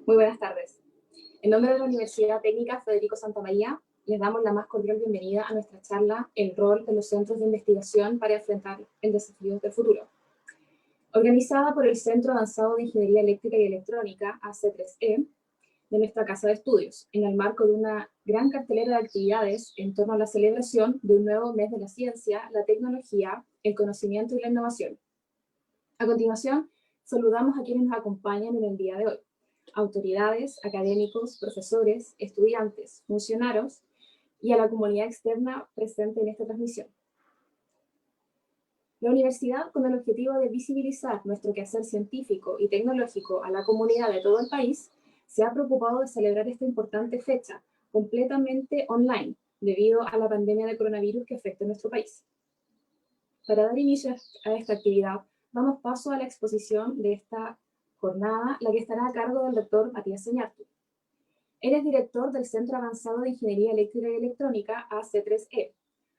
Muy buenas tardes. En nombre de la Universidad Técnica Federico Santa María, les damos la más cordial bienvenida a nuestra charla El rol de los centros de investigación para enfrentar el desafío del futuro. Organizada por el Centro Avanzado de Ingeniería Eléctrica y Electrónica, AC3E, de nuestra Casa de Estudios, en el marco de una gran cartelera de actividades en torno a la celebración de un nuevo mes de la ciencia, la tecnología, el conocimiento y la innovación. A continuación, saludamos a quienes nos acompañan en el día de hoy: autoridades, académicos, profesores, estudiantes, funcionarios y a la comunidad externa presente en esta transmisión. La universidad, con el objetivo de visibilizar nuestro quehacer científico y tecnológico a la comunidad de todo el país, se ha preocupado de celebrar esta importante fecha completamente online, debido a la pandemia de coronavirus que afecta a nuestro país. Para dar inicio a esta actividad, damos paso a la exposición de esta jornada, la que estará a cargo del doctor Matías Señartu. Él es director del Centro Avanzado de Ingeniería Eléctrica y Electrónica, AC3E,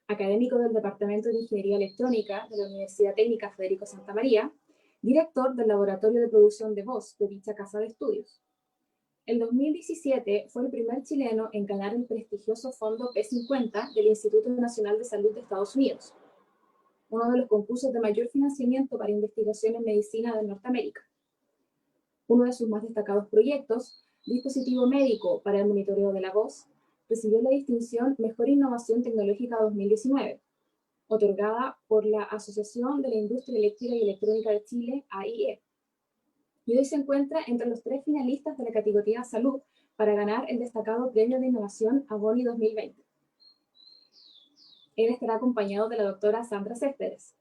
académico del Departamento de Ingeniería Electrónica de la Universidad Técnica Federico Santa María, director del Laboratorio de Producción de Voz de dicha casa de estudios. En 2017 fue el primer chileno en ganar el prestigioso fondo P50 del Instituto Nacional de Salud de Estados Unidos, uno de los concursos de mayor financiamiento para investigación en medicina de Norteamérica. Uno de sus más destacados proyectos, dispositivo médico para el monitoreo de la voz, recibió la distinción Mejor Innovación Tecnológica 2019, otorgada por la Asociación de la Industria Eléctrica y Electrónica de Chile, AIE. Y hoy se encuentra entre los 3 finalistas de la categoría Salud para ganar el destacado Premio de Innovación Aboni 2020. Él estará acompañado de la doctora Sandra Céspedes.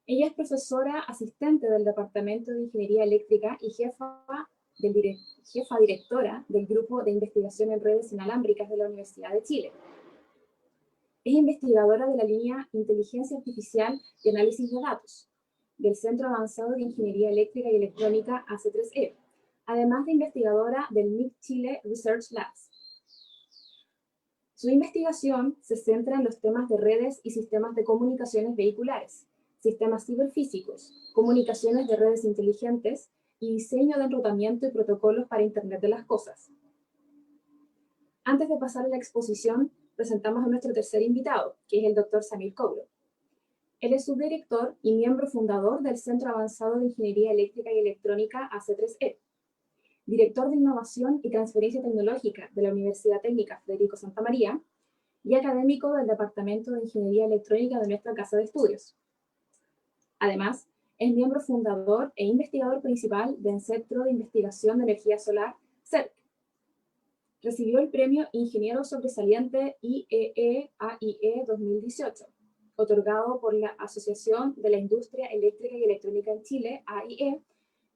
Ella es profesora asistente del Departamento de Ingeniería Eléctrica y jefa directora del Grupo de Investigación en Redes Inalámbricas de la Universidad de Chile. Es investigadora de la línea Inteligencia Artificial y Análisis de Datos del Centro Avanzado de Ingeniería Eléctrica y Electrónica AC3E, además de investigadora del MIT Chile Research Labs. Su investigación se centra en los temas de redes y sistemas de comunicaciones vehiculares, sistemas ciberfísicos, comunicaciones de redes inteligentes y diseño de enrutamiento y protocolos para Internet de las Cosas. Antes de pasar a la exposición, presentamos a nuestro tercer invitado, que es el Dr. Samir Kouro. Él es subdirector y miembro fundador del Centro Avanzado de Ingeniería Eléctrica y Electrónica AC3E, director de Innovación y Transferencia Tecnológica de la Universidad Técnica Federico Santa María y académico del Departamento de Ingeniería Electrónica de nuestra Casa de Estudios. Además, es miembro fundador e investigador principal del Centro de Investigación de Energía Solar, CERC. Recibió el premio Ingeniero Sobresaliente IEE-AIE 2018, otorgado por la Asociación de la Industria Eléctrica y Electrónica en Chile, AIE,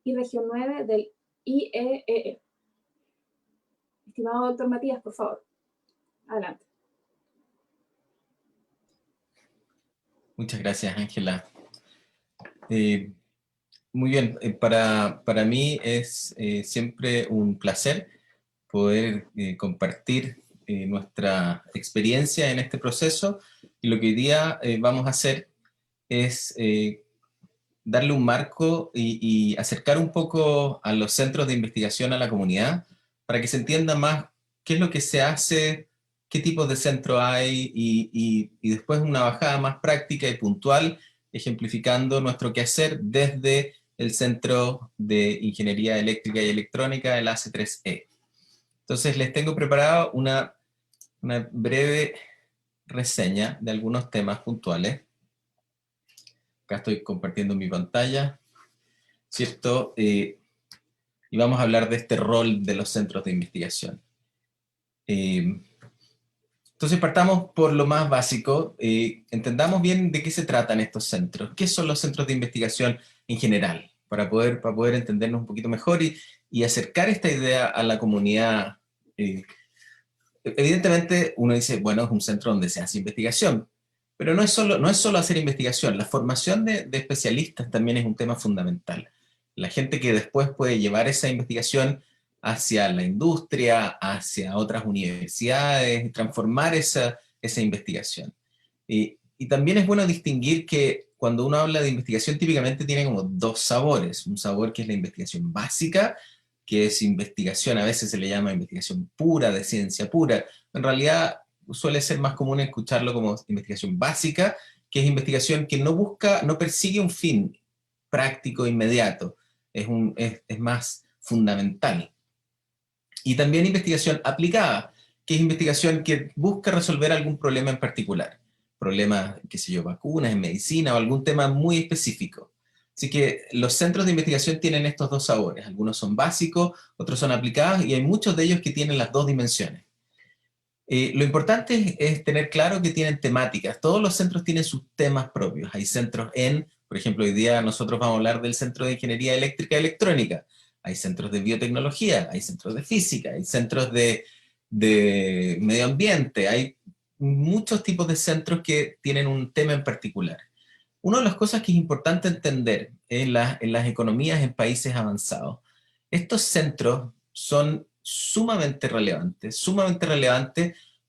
y Región 9 del IEEE. Estimado doctor Matías, por favor, adelante. Muchas gracias, Ángela. Muy bien, para mí es siempre un placer poder compartir nuestra experiencia en este proceso, y lo que hoy día vamos a hacer es darle un marco y acercar un poco a los centros de investigación a la comunidad, para que se entienda más qué es lo que se hace, qué tipos de centro hay, y después una bajada más práctica y puntual, ejemplificando nuestro quehacer desde el Centro de Ingeniería Eléctrica y Electrónica, el AC3E. Entonces les tengo preparado una breve reseña de algunos temas puntuales. Acá estoy compartiendo mi pantalla, ¿cierto? Y vamos a hablar de este rol de los centros de investigación. Entonces partamos por lo más básico. Entendamos bien de qué se tratan estos centros. ¿Qué son los centros de investigación en general? Para poder entendernos un poquito mejor y acercar esta idea a la comunidad. Evidentemente uno dice, bueno, es un centro donde se hace investigación, pero no es solo hacer investigación. La formación de especialistas también es un tema fundamental. La gente que después puede llevar esa investigación hacia la industria, hacia otras universidades, transformar esa investigación. Y también es bueno distinguir que cuando uno habla de investigación típicamente tiene como 2 sabores. Un sabor que es la investigación básica, que es investigación, a veces se le llama investigación pura, de ciencia pura. En realidad suele ser más común escucharlo como investigación básica, que es investigación que no busca, no persigue un fin práctico inmediato, es más fundamental. Y también investigación aplicada, que es investigación que busca resolver algún problema en particular. Problemas, qué sé yo, vacunas, en medicina o algún tema muy específico. Así que los centros de investigación tienen estos dos sabores. Algunos son básicos, otros son aplicados, y hay muchos de ellos que tienen las dos dimensiones. Lo importante es tener claro que tienen temáticas. Todos los centros tienen sus temas propios. Hay centros por ejemplo, hoy día nosotros vamos a hablar del Centro de Ingeniería Eléctrica y Electrónica. Hay centros de biotecnología, hay centros de física, hay centros de medio ambiente, hay muchos tipos de centros que tienen un tema en particular. Una de las cosas que es importante entender en las economías en países avanzados, estos centros son sumamente relevantes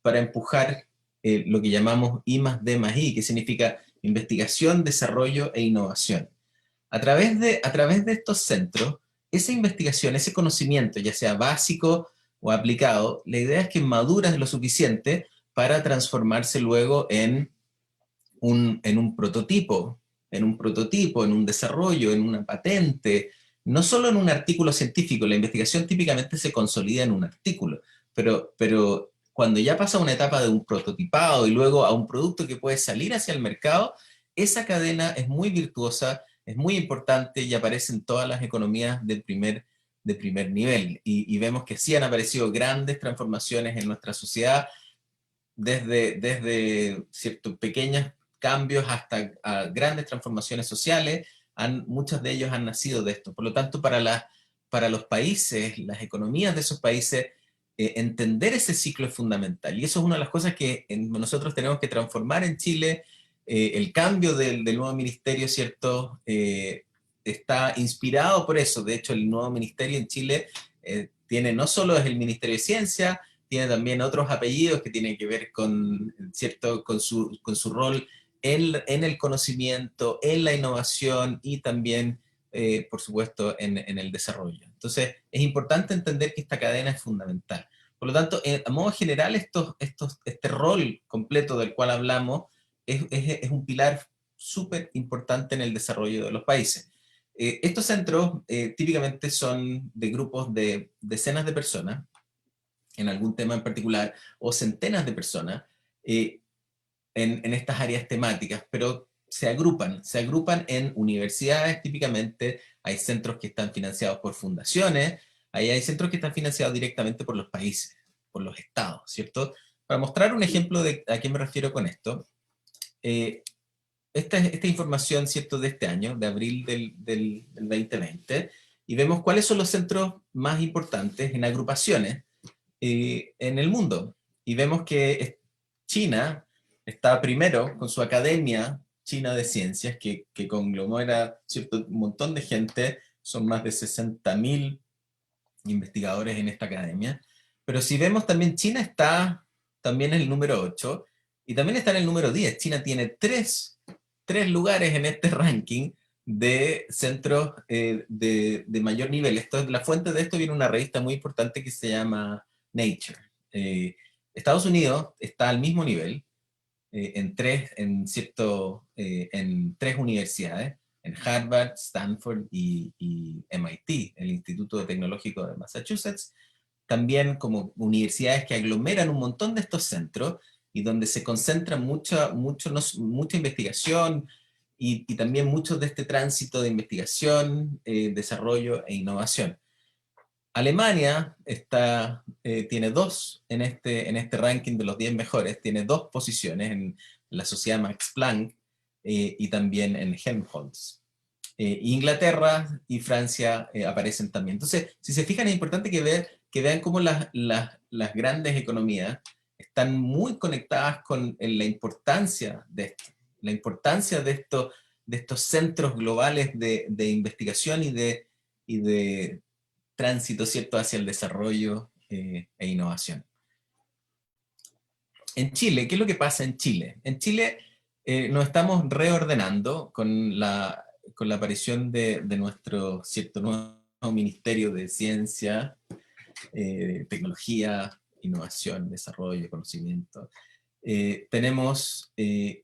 para empujar lo que llamamos I+D+I, que significa investigación, desarrollo e innovación. A través de estos centros, esa investigación, ese conocimiento, ya sea básico o aplicado, la idea es que madura lo suficiente para transformarse luego en un prototipo, en un desarrollo, en una patente, no solo en un artículo científico. La investigación típicamente se consolida en un artículo, pero cuando ya pasa a una etapa de un prototipado y luego a un producto que puede salir hacia el mercado, esa cadena es muy virtuosa, es muy importante y aparece en todas las economías de primer nivel. Y vemos que sí han aparecido grandes transformaciones en nuestra sociedad, desde ciertos pequeños cambios hasta grandes transformaciones sociales. Muchos de ellos han nacido de esto. Por lo tanto, para los países, las economías de esos países, entender ese ciclo es fundamental. Y eso es una de las cosas que nosotros tenemos que transformar en Chile. El cambio del nuevo ministerio, ¿cierto? Está inspirado por eso. De hecho, el nuevo ministerio en Chile tiene, no solo es el Ministerio de Ciencia, tiene también otros apellidos que tienen que ver ¿cierto? con su rol en el conocimiento, en la innovación y también, por supuesto, en el desarrollo. Entonces, es importante entender que esta cadena es fundamental. Por lo tanto, a modo general, este rol completo del cual hablamos es un pilar súper importante en el desarrollo de los países. Estos centros típicamente son de grupos de decenas de personas, en algún tema en particular, o centenas de personas en estas áreas temáticas, pero se agrupan en universidades típicamente. Hay centros que están financiados por fundaciones, ahí hay centros que están financiados directamente por los países, por los estados, ¿cierto? Para mostrar un ejemplo de a qué me refiero con esto, esta información, ¿cierto?, de este año, de abril del 2020, y vemos cuáles son los centros más importantes en agrupaciones en el mundo. Y vemos que China está primero con su Academia China de Ciencias, que conglomera, ¿cierto?, un montón de gente, son más de 60.000 investigadores en esta academia. Pero si vemos también, China está también en el número 8, y también está en el número 10. China tiene tres lugares en este ranking de centros de mayor nivel. La fuente de esto viene una revista muy importante que se llama Nature. Estados Unidos está al mismo nivel, en tres universidades, en Harvard, Stanford y MIT, el Instituto Tecnológico de Massachusetts, también como universidades que aglomeran un montón de estos centros y donde se concentra mucha investigación y también mucho de este tránsito de investigación, desarrollo e innovación. Alemania tiene en este ranking de los 10 mejores, tiene 2 posiciones en la Sociedad Max Planck y también en Helmholtz. Inglaterra y Francia aparecen también. Entonces, si se fijan, es importante que vean cómo las grandes economías están muy conectadas con la importancia de esto, la importancia de estos centros globales de investigación y de tránsito, ¿cierto?, hacia el desarrollo e innovación. En Chile, ¿qué es lo que pasa en Chile? En Chile nos estamos reordenando con la aparición de nuestro, ¿cierto?, nuevo Ministerio de Ciencia, Tecnología, Innovación, Desarrollo, Conocimiento. Tenemos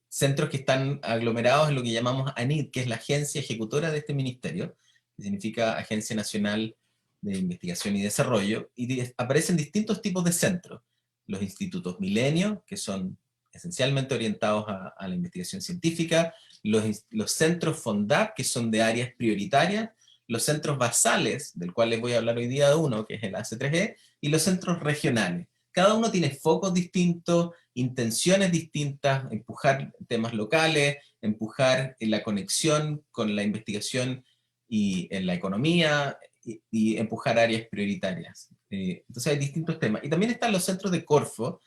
centros que están aglomerados en lo que llamamos ANID, que es la agencia ejecutora de este ministerio, que significa Agencia Nacional de Investigación y Desarrollo, y aparecen distintos tipos de centros. Los institutos Milenio, que son esencialmente orientados a la investigación científica, los centros FONDAP, que son de áreas prioritarias, los centros basales, del cual les voy a hablar hoy día de uno, que es el AC3E, y los centros regionales. Cada uno tiene focos distintos, intenciones distintas, empujar temas locales, empujar la conexión con la investigación y en la economía, y empujar áreas prioritarias. Entonces hay distintos temas. Y también están los centros de Corfo,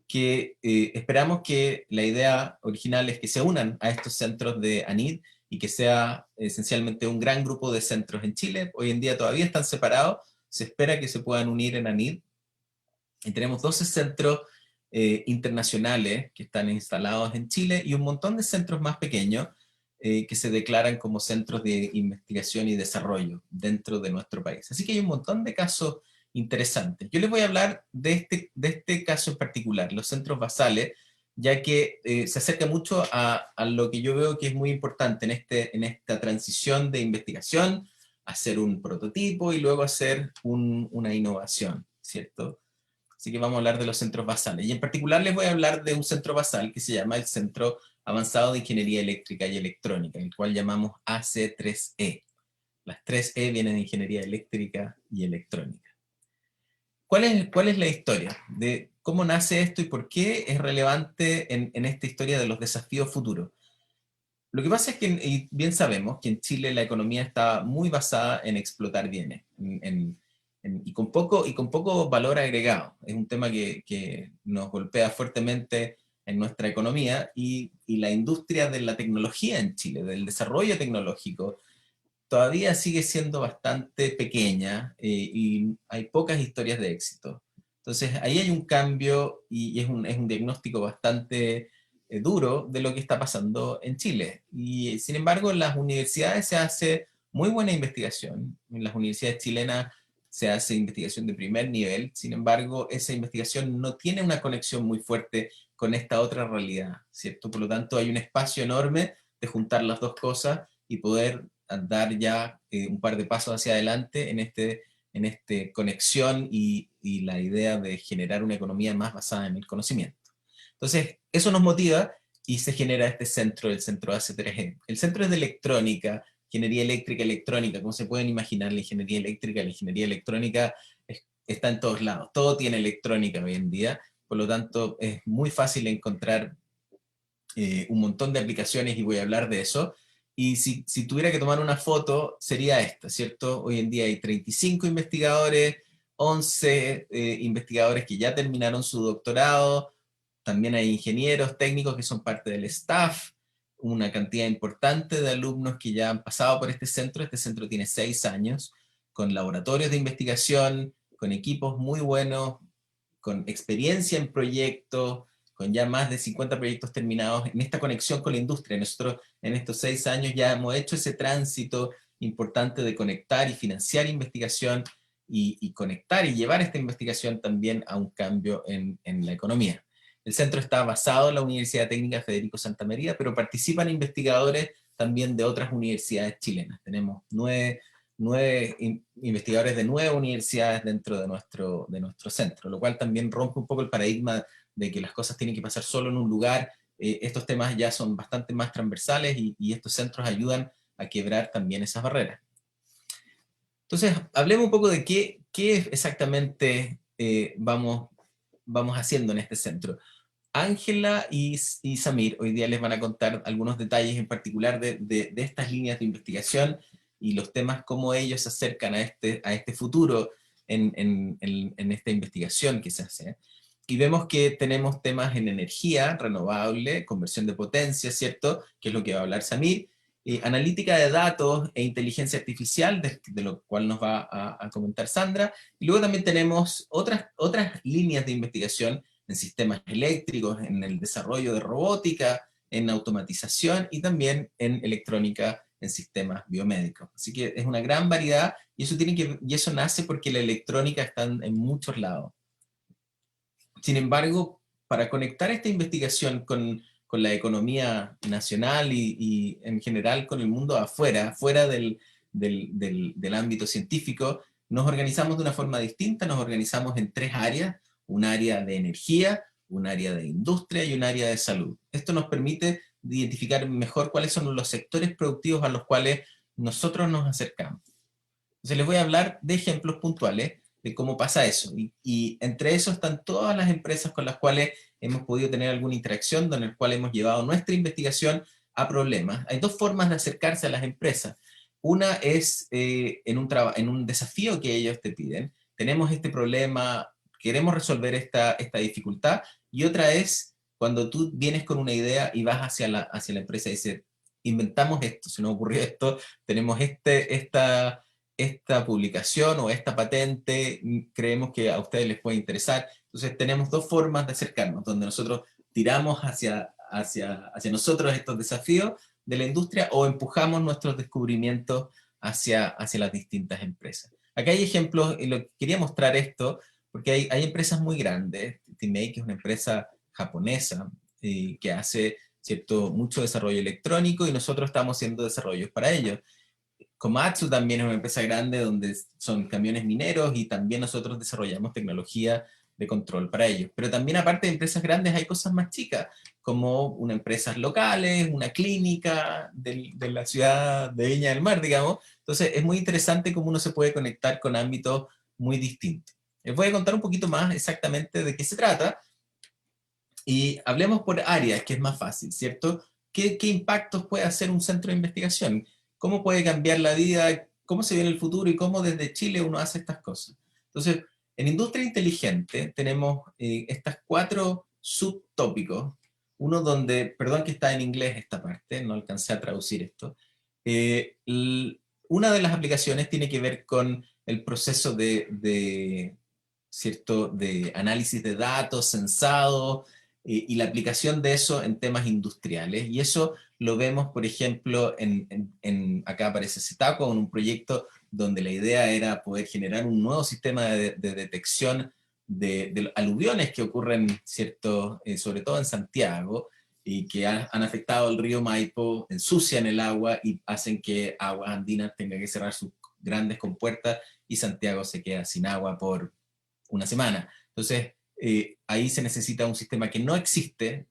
que esperamos que la idea original es que se unan a estos centros de ANID y que sea esencialmente un gran grupo de centros en Chile. Hoy en día todavía están separados, se espera que se puedan unir en ANID. Y tenemos 12 centros internacionales que están instalados en Chile y un montón de centros más pequeños que se declaran como centros de investigación y desarrollo dentro de nuestro país. Así que hay un montón de casos interesantes. Yo les voy a hablar de este caso en particular, los centros basales, ya que se acerca mucho a lo que yo veo que es muy importante en esta transición de investigación, hacer un prototipo y luego hacer una innovación, ¿cierto? Así que vamos a hablar de los centros basales. Y en particular les voy a hablar de un centro basal que se llama el Centro Avanzado de Ingeniería Eléctrica y Electrónica, el cual llamamos AC3E. Las 3E vienen de Ingeniería Eléctrica y Electrónica. ¿Cuál es la historia de cómo nace esto y por qué es relevante en esta historia de los desafíos futuros? Lo que pasa es que, y bien sabemos, que en Chile la economía está muy basada en explotar bienes, y con poco valor agregado. Es un tema que nos golpea fuertemente en nuestra economía y la industria de la tecnología en Chile, del desarrollo tecnológico, todavía sigue siendo bastante pequeña y hay pocas historias de éxito. Entonces ahí hay un cambio y es un diagnóstico bastante duro de lo que está pasando en Chile. Y sin embargo en las universidades se hace muy buena investigación. En las universidades chilenas se hace investigación de primer nivel, sin embargo esa investigación no tiene una conexión muy fuerte con esta otra realidad, ¿cierto? Por lo tanto hay un espacio enorme de juntar las dos cosas y poder dar ya un par de pasos hacia adelante en esta conexión y la idea de generar una economía más basada en el conocimiento. Entonces, eso nos motiva y se genera este centro, el centro AC3E. El centro es de electrónica, ingeniería eléctrica, electrónica, como se pueden imaginar, la ingeniería electrónica está en todos lados, todo tiene electrónica hoy en día, por lo tanto es muy fácil encontrar un montón de aplicaciones y voy a hablar de eso. Y si tuviera que tomar una foto, sería esta, ¿cierto? Hoy en día hay 35 investigadores, 11 investigadores que ya terminaron su doctorado, también hay ingenieros técnicos que son parte del staff, una cantidad importante de alumnos que ya han pasado por este centro tiene 6 años, con laboratorios de investigación, con equipos muy buenos, con experiencia en proyectos, con ya más de 50 proyectos terminados en esta conexión con la industria. Nosotros en estos 6 años ya hemos hecho ese tránsito importante de conectar y financiar investigación y conectar y llevar esta investigación también a un cambio en la economía. El centro está basado en la Universidad Técnica Federico Santa María, pero participan investigadores también de otras universidades chilenas. Tenemos 9 investigadores de 9 universidades dentro de nuestro centro, lo cual también rompe un poco el paradigma de que las cosas tienen que pasar solo en un lugar. Estos temas ya son bastante más transversales y estos centros ayudan a quebrar también esas barreras. Entonces, hablemos un poco de qué exactamente vamos haciendo en este centro. Ángela y Samir hoy día les van a contar algunos detalles en particular de estas líneas de investigación y los temas, cómo ellos se acercan a este futuro en esta investigación que se hace. Y vemos que tenemos temas en energía renovable, conversión de potencia, ¿cierto? Que es lo que va a hablar Samir. Analítica de datos e inteligencia artificial, de lo cual nos va a comentar Sandra. Y luego también tenemos otras líneas de investigación en sistemas eléctricos, en el desarrollo de robótica, en automatización y también en electrónica en sistemas biomédicos. Así que es una gran variedad, y eso nace porque la electrónica está en muchos lados. Sin embargo, para conectar esta investigación con la economía nacional y en general con el mundo afuera, fuera del ámbito científico, nos organizamos de una forma distinta. Nos organizamos en 3 áreas: un área de energía, un área de industria y un área de salud. Esto nos permite identificar mejor cuáles son los sectores productivos a los cuales nosotros nos acercamos. Entonces les voy a hablar de ejemplos puntuales de cómo pasa eso. Y entre esos están todas las empresas con las cuales hemos podido tener alguna interacción, donde el cual hemos llevado nuestra investigación a problemas. Hay 2 formas de acercarse a las empresas. Una es en un desafío que ellos te piden. Tenemos este problema, queremos resolver esta dificultad. Y otra es cuando tú vienes con una idea y vas hacia la empresa y dices, inventamos esto, se nos ocurrió esto, tenemos esta publicación o esta patente, creemos que a ustedes les puede interesar. Entonces tenemos 2 formas de acercarnos, donde nosotros tiramos hacia nosotros estos desafíos de la industria, o empujamos nuestros descubrimientos hacia las distintas empresas. Acá hay ejemplos, y quería mostrar esto, porque hay empresas muy grandes. TeamMake es una empresa japonesa que hace mucho desarrollo electrónico, y nosotros estamos haciendo desarrollos para ellos. Komatsu también es una empresa grande donde son camiones mineros, y también nosotros desarrollamos tecnología de control para ellos. Pero también, aparte de empresas grandes, hay cosas más chicas, como unas empresas locales, una clínica de la ciudad de Viña del Mar, digamos. Entonces es muy interesante cómo uno se puede conectar con ámbitos muy distintos. Les voy a contar un poquito más exactamente de qué se trata, y hablemos por áreas, que es más fácil, ¿cierto? ¿Qué impactos puede hacer un centro de investigación? ¿Cómo puede cambiar la vida? ¿Cómo se ve en el futuro? ¿Y cómo desde Chile uno hace estas cosas? Entonces, en industria inteligente tenemos estas 4 subtópicos. Uno donde, perdón que está en inglés esta parte, no alcancé a traducir esto. Una de las aplicaciones tiene que ver con el proceso ¿cierto?, de análisis de datos, censado, y la aplicación de eso en temas industriales. Y eso lo vemos, por ejemplo, acá aparece Cetaco, en un proyecto donde la idea era poder generar un nuevo sistema de detección de aluviones que ocurren, ¿cierto?, sobre todo en Santiago, y que han afectado el río Maipo, ensucian el agua y hacen que Aguas Andinas tenga que cerrar sus grandes compuertas, y Santiago se queda sin agua por una semana. Entonces, ahí se necesita un sistema que no existe.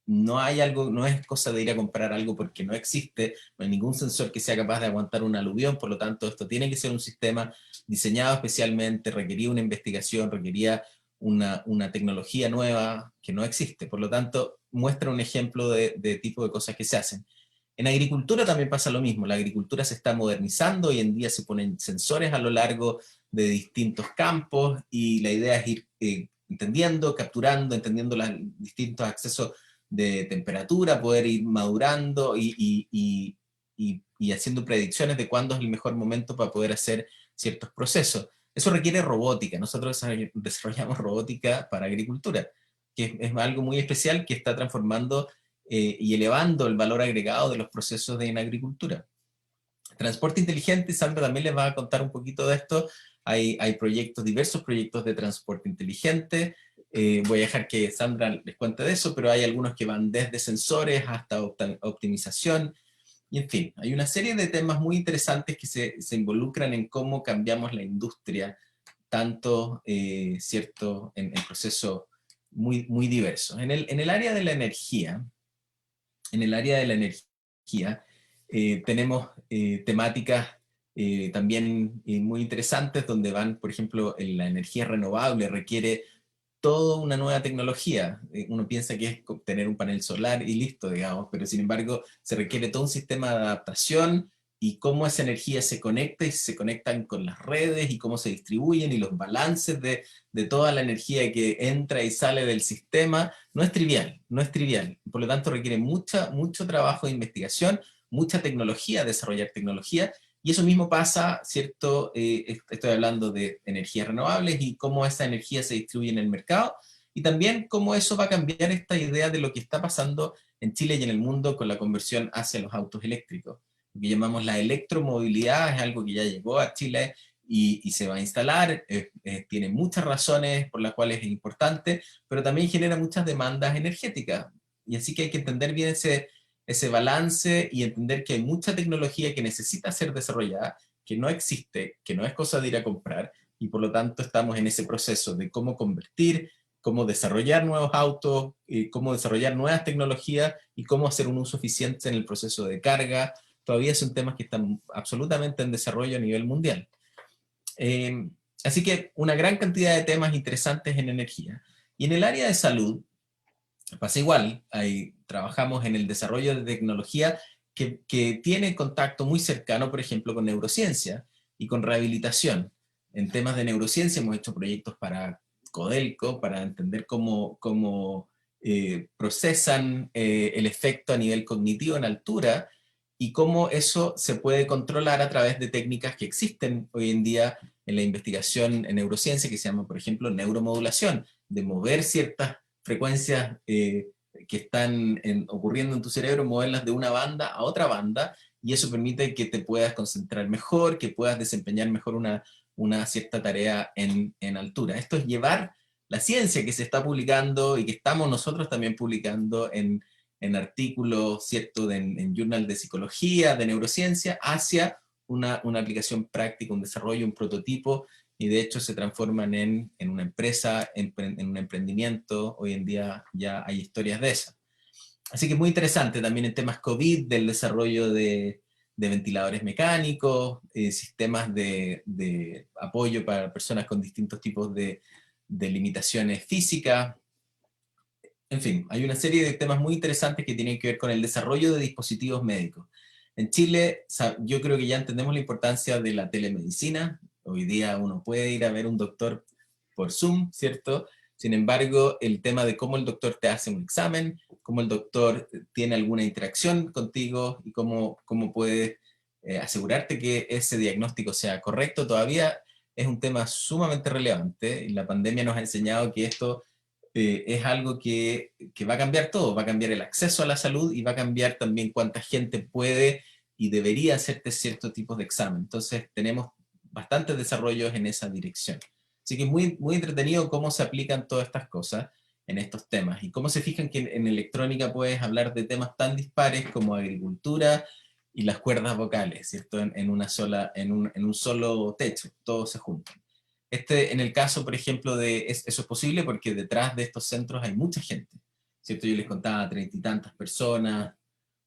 No es cosa de ir a comprar algo porque no existe, no hay ningún sensor que sea capaz de aguantar un aluvión. Por lo tanto, esto tiene que ser un sistema diseñado especialmente, requería una investigación, requería una tecnología nueva que no existe. Por lo tanto, muestra un ejemplo de tipo de cosas que se hacen. En agricultura también pasa lo mismo. La agricultura se está modernizando, hoy en día se ponen sensores a lo largo de distintos campos, y la idea es ir entendiendo, capturando, entendiendo los distintos accesos de temperatura, poder ir madurando y haciendo predicciones de cuándo es el mejor momento para poder hacer ciertos procesos. Eso requiere robótica. Nosotros desarrollamos robótica para agricultura, que es algo muy especial, que está transformando y elevando el valor agregado de los procesos en agricultura. Transporte inteligente, Sandra también les va a contar un poquito de esto. Hay diversos proyectos de transporte inteligente. Voy a dejar que Sandra les cuente de eso, pero hay algunos que van desde sensores hasta optimización. Y en fin, hay una serie de temas muy interesantes que se involucran en cómo cambiamos la industria, tanto, ¿cierto?, en procesos muy, muy diversos. En el área de la energía, tenemos temáticas también muy interesantes, donde van, por ejemplo, la energía renovable requiere toda una nueva tecnología. Uno piensa que es tener un panel solar y listo, digamos, pero sin embargo se requiere todo un sistema de adaptación, y cómo esa energía se conecta y se conectan con las redes, y cómo se distribuyen, y los balances de toda la energía que entra y sale del sistema. No es trivial, no es trivial. Por lo tanto, requiere mucho trabajo de investigación, mucha tecnología, desarrollar tecnología. Y eso mismo pasa, ¿cierto? Estoy hablando de energías renovables y cómo esa energía se distribuye en el mercado, y también cómo eso va a cambiar esta idea de lo que está pasando en Chile y en el mundo con la conversión hacia los autos eléctricos. lo que llamamos la electromovilidad, es algo que ya llegó a Chile y se va a instalar, tiene muchas razones por las cuales es importante, pero también genera muchas demandas energéticas, y así que hay que entender bien ese balance y entender que hay mucha tecnología que necesita ser desarrollada, que no existe, que no es cosa de ir a comprar, y por lo tanto estamos en ese proceso de cómo convertir, cómo desarrollar nuevos autos, cómo desarrollar nuevas tecnologías y cómo hacer un uso eficiente en el proceso de carga. Todavía son temas que están absolutamente en desarrollo a nivel mundial. Eh, Así que una gran cantidad de temas interesantes en energía. Y en el área de salud pasa igual, trabajamos en el desarrollo de tecnología que tiene contacto muy cercano, por ejemplo, con neurociencia y con rehabilitación. En temas de neurociencia hemos hecho proyectos para Codelco, para entender cómo procesan el efecto a nivel cognitivo en altura, y cómo eso se puede controlar a través de técnicas que existen hoy en día en la investigación en neurociencia, que se llama, por ejemplo, neuromodulación, de mover ciertas frecuencias que están ocurriendo en tu cerebro, moverlas de una banda a otra banda, y eso permite que te puedas concentrar mejor, que puedas desempeñar mejor una cierta tarea en altura. Esto es llevar la ciencia que se está publicando y que estamos nosotros también publicando en artículos, ¿cierto?, en journal de psicología, de neurociencia, hacia una aplicación práctica, un desarrollo, un prototipo, y de hecho se transforman en una empresa, en un emprendimiento. Hoy en día ya hay historias de esas. Así que es muy interesante también en temas COVID, del desarrollo de ventiladores mecánicos, sistemas de apoyo para personas con distintos tipos de limitaciones físicas. En fin, hay una serie de temas muy interesantes que tienen que ver con el desarrollo de dispositivos médicos. En Chile, yo creo que ya entendemos la importancia de la telemedicina. Hoy día uno puede ir a ver un doctor por Zoom, ¿cierto? Sin embargo, el tema de cómo el doctor te hace un examen, cómo el doctor tiene alguna interacción contigo y cómo puedes asegurarte que ese diagnóstico sea correcto, todavía es un tema sumamente relevante. Y la pandemia nos ha enseñado que esto es algo que va a cambiar todo, va a cambiar el acceso a la salud y va a cambiar también cuánta gente puede y debería hacerte cierto tipo de examen. Entonces tenemos bastantes desarrollos en esa dirección. Así que es muy, muy entretenido cómo se aplican todas estas cosas en estos temas, y cómo se fijan que en electrónica puedes hablar de temas tan dispares como agricultura y las cuerdas vocales, ¿cierto? En un solo techo, todos se juntan. En el caso, por ejemplo, eso es posible porque detrás de estos centros hay mucha gente, ¿cierto? Yo les contaba 30 y tantas personas,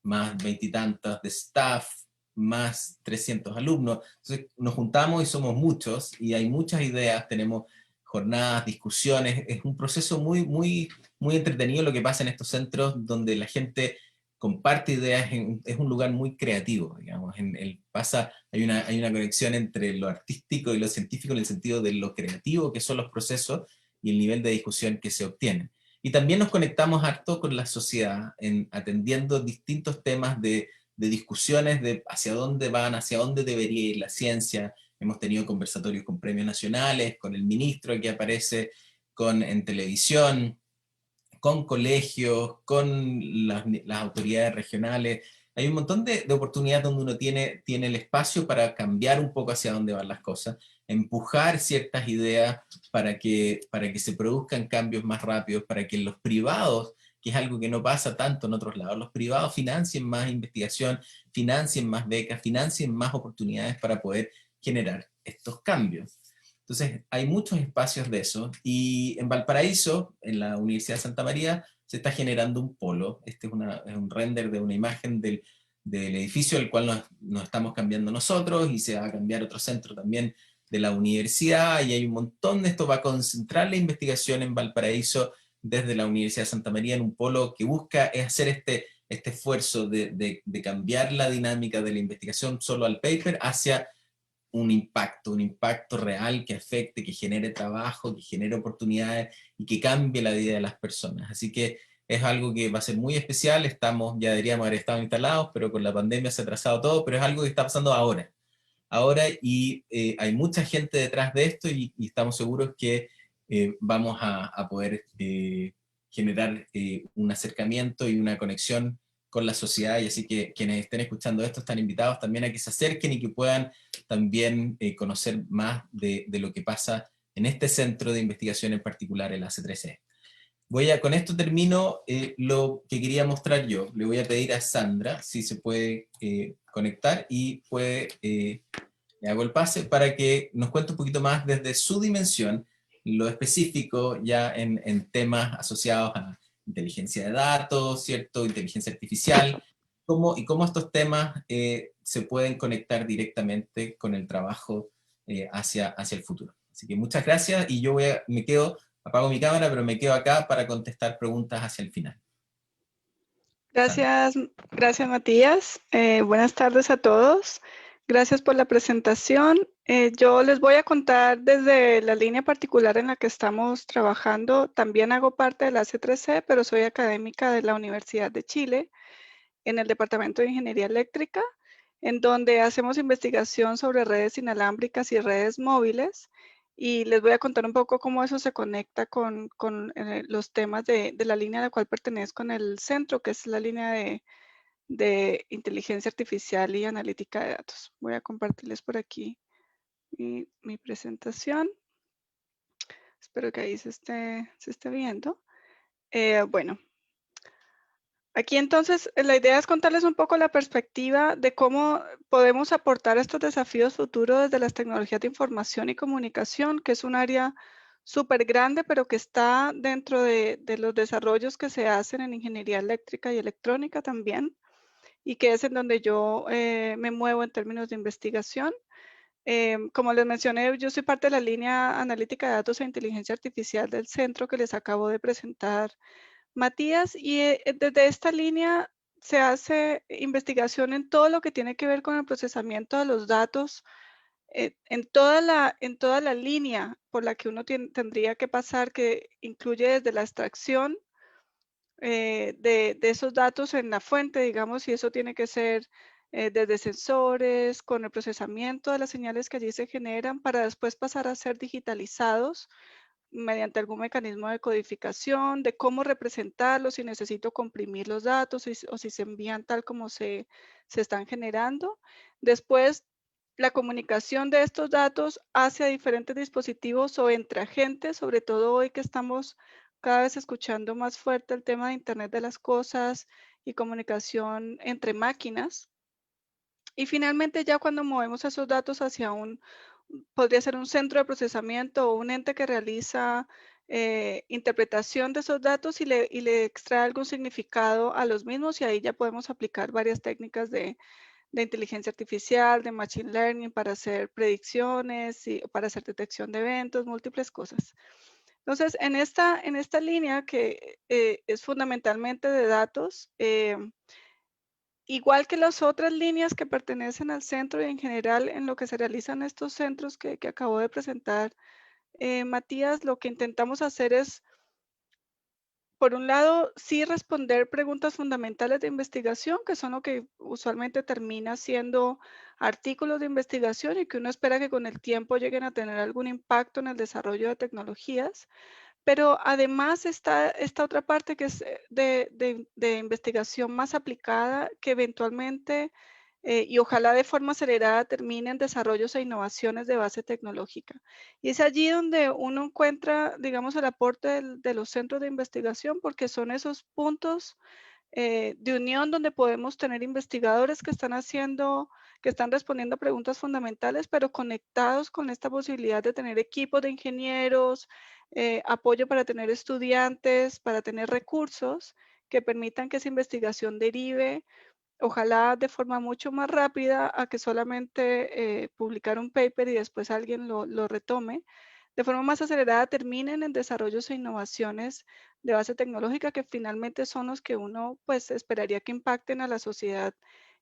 más 20 y tantas de staff, más 300 alumnos. Entonces nos juntamos y somos muchos, y hay muchas ideas, tenemos jornadas, discusiones, es un proceso muy, muy, muy entretenido lo que pasa en estos centros, donde la gente comparte ideas, es un lugar muy creativo, digamos, hay una conexión entre lo artístico y lo científico en el sentido de lo creativo que son los procesos y el nivel de discusión que se obtiene. Y también nos conectamos harto con la sociedad, atendiendo distintos temas de discusiones de hacia dónde van, hacia dónde debería ir la ciencia. Hemos tenido conversatorios con premios nacionales, con el ministro que aparece en televisión, con colegios, con las autoridades regionales. Hay un montón de oportunidades donde uno tiene el espacio para cambiar un poco hacia dónde van las cosas, empujar ciertas ideas para que se produzcan cambios más rápidos, para que los privados, que es algo que no pasa tanto en otros lados, los privados financien más investigación, financien más becas, financien más oportunidades para poder generar estos cambios. Entonces, hay muchos espacios de eso, y en Valparaíso, en la Universidad de Santa María, se está generando un polo. Este es un render de una imagen del edificio al cual nos estamos cambiando nosotros, y se va a cambiar otro centro también de la universidad, y hay un montón de esto. Va a concentrar la investigación en Valparaíso desde la Universidad de Santa María en un polo que busca hacer este esfuerzo de cambiar la dinámica de la investigación solo al paper hacia un impacto real que afecte, que genere trabajo, que genere oportunidades y que cambie la vida de las personas. Así que es algo que va a ser muy especial. Ya deberíamos haber estado instalados, pero con la pandemia se ha atrasado todo, pero es algo que está pasando ahora. Y hay mucha gente detrás de esto, y estamos seguros que vamos a poder generar un acercamiento y una conexión con la sociedad, y así que quienes estén escuchando esto están invitados también a que se acerquen y que puedan también conocer más de lo que pasa en este centro de investigación en particular, el AC3E. Con esto termino lo que quería mostrar yo. Le voy a pedir a Sandra si se puede conectar y le hago el pase para que nos cuente un poquito más desde su dimensión, lo específico ya en temas asociados a inteligencia de datos, ¿cierto? Inteligencia artificial, cómo estos temas se pueden conectar directamente con el trabajo hacia el futuro. Así que muchas gracias, y yo apago mi cámara, pero me quedo acá para contestar preguntas hacia el final. Sandra. Gracias Matías. Buenas tardes a todos. Gracias por la presentación. Yo les voy a contar desde la línea particular en la que estamos trabajando. También hago parte de la C3C, pero soy académica de la Universidad de Chile en el Departamento de Ingeniería Eléctrica, en donde hacemos investigación sobre redes inalámbricas y redes móviles. Y les voy a contar un poco cómo eso se conecta con los temas de la línea a la cual pertenezco en el centro, que es la línea de inteligencia artificial y analítica de datos. Voy a compartirles por aquí mi presentación. Espero que ahí se esté viendo. Bueno, aquí entonces la idea es contarles un poco la perspectiva de cómo podemos aportar estos desafíos futuros desde las tecnologías de información y comunicación, que es un área súper grande, pero que está dentro de los desarrollos que se hacen en ingeniería eléctrica y electrónica también, y que es en donde yo me muevo en términos de investigación. Como les mencioné, yo soy parte de la línea analítica de datos e inteligencia artificial del centro que les acabo de presentar, Matías, y desde esta línea se hace investigación en todo lo que tiene que ver con el procesamiento de los datos, en toda la línea por la que uno tendría que pasar, que incluye desde la extracción de esos datos en la fuente, digamos, y eso tiene que ser desde sensores, con el procesamiento de las señales que allí se generan para después pasar a ser digitalizados mediante algún mecanismo de codificación, de cómo representarlos, si necesito comprimir los datos o si se envían tal como se están generando. Después, la comunicación de estos datos hacia diferentes dispositivos o entre agentes, sobre todo hoy que estamos cada vez escuchando más fuerte el tema de Internet de las cosas y comunicación entre máquinas. Y finalmente, ya cuando movemos esos datos hacia podría ser un centro de procesamiento o un ente que realiza interpretación de esos datos y le extrae algún significado a los mismos, y ahí ya podemos aplicar varias técnicas de inteligencia artificial, de machine learning para hacer predicciones y para hacer detección de eventos, múltiples cosas. Entonces, en esta línea que es fundamentalmente de datos, igual que las otras líneas que pertenecen al centro y en general en lo que se realizan estos centros que acabo de presentar, Matías, lo que intentamos hacer es, por un lado, sí responder preguntas fundamentales de investigación, que son lo que usualmente termina siendo artículos de investigación y que uno espera que con el tiempo lleguen a tener algún impacto en el desarrollo de tecnologías. Pero además está esta otra parte que es de investigación más aplicada, que eventualmente y ojalá de forma acelerada termine en desarrollos e innovaciones de base tecnológica. Y es allí donde uno encuentra, digamos, el aporte de los centros de investigación, porque son esos puntos de unión donde podemos tener investigadores que están respondiendo a preguntas fundamentales, pero conectados con esta posibilidad de tener equipos de ingenieros, apoyo para tener estudiantes, para tener recursos que permitan que esa investigación derive, ojalá de forma mucho más rápida a que solamente publicar un paper y después alguien lo retome. De forma más acelerada terminen en desarrollos e innovaciones de base tecnológica que finalmente son los que uno pues esperaría que impacten a la sociedad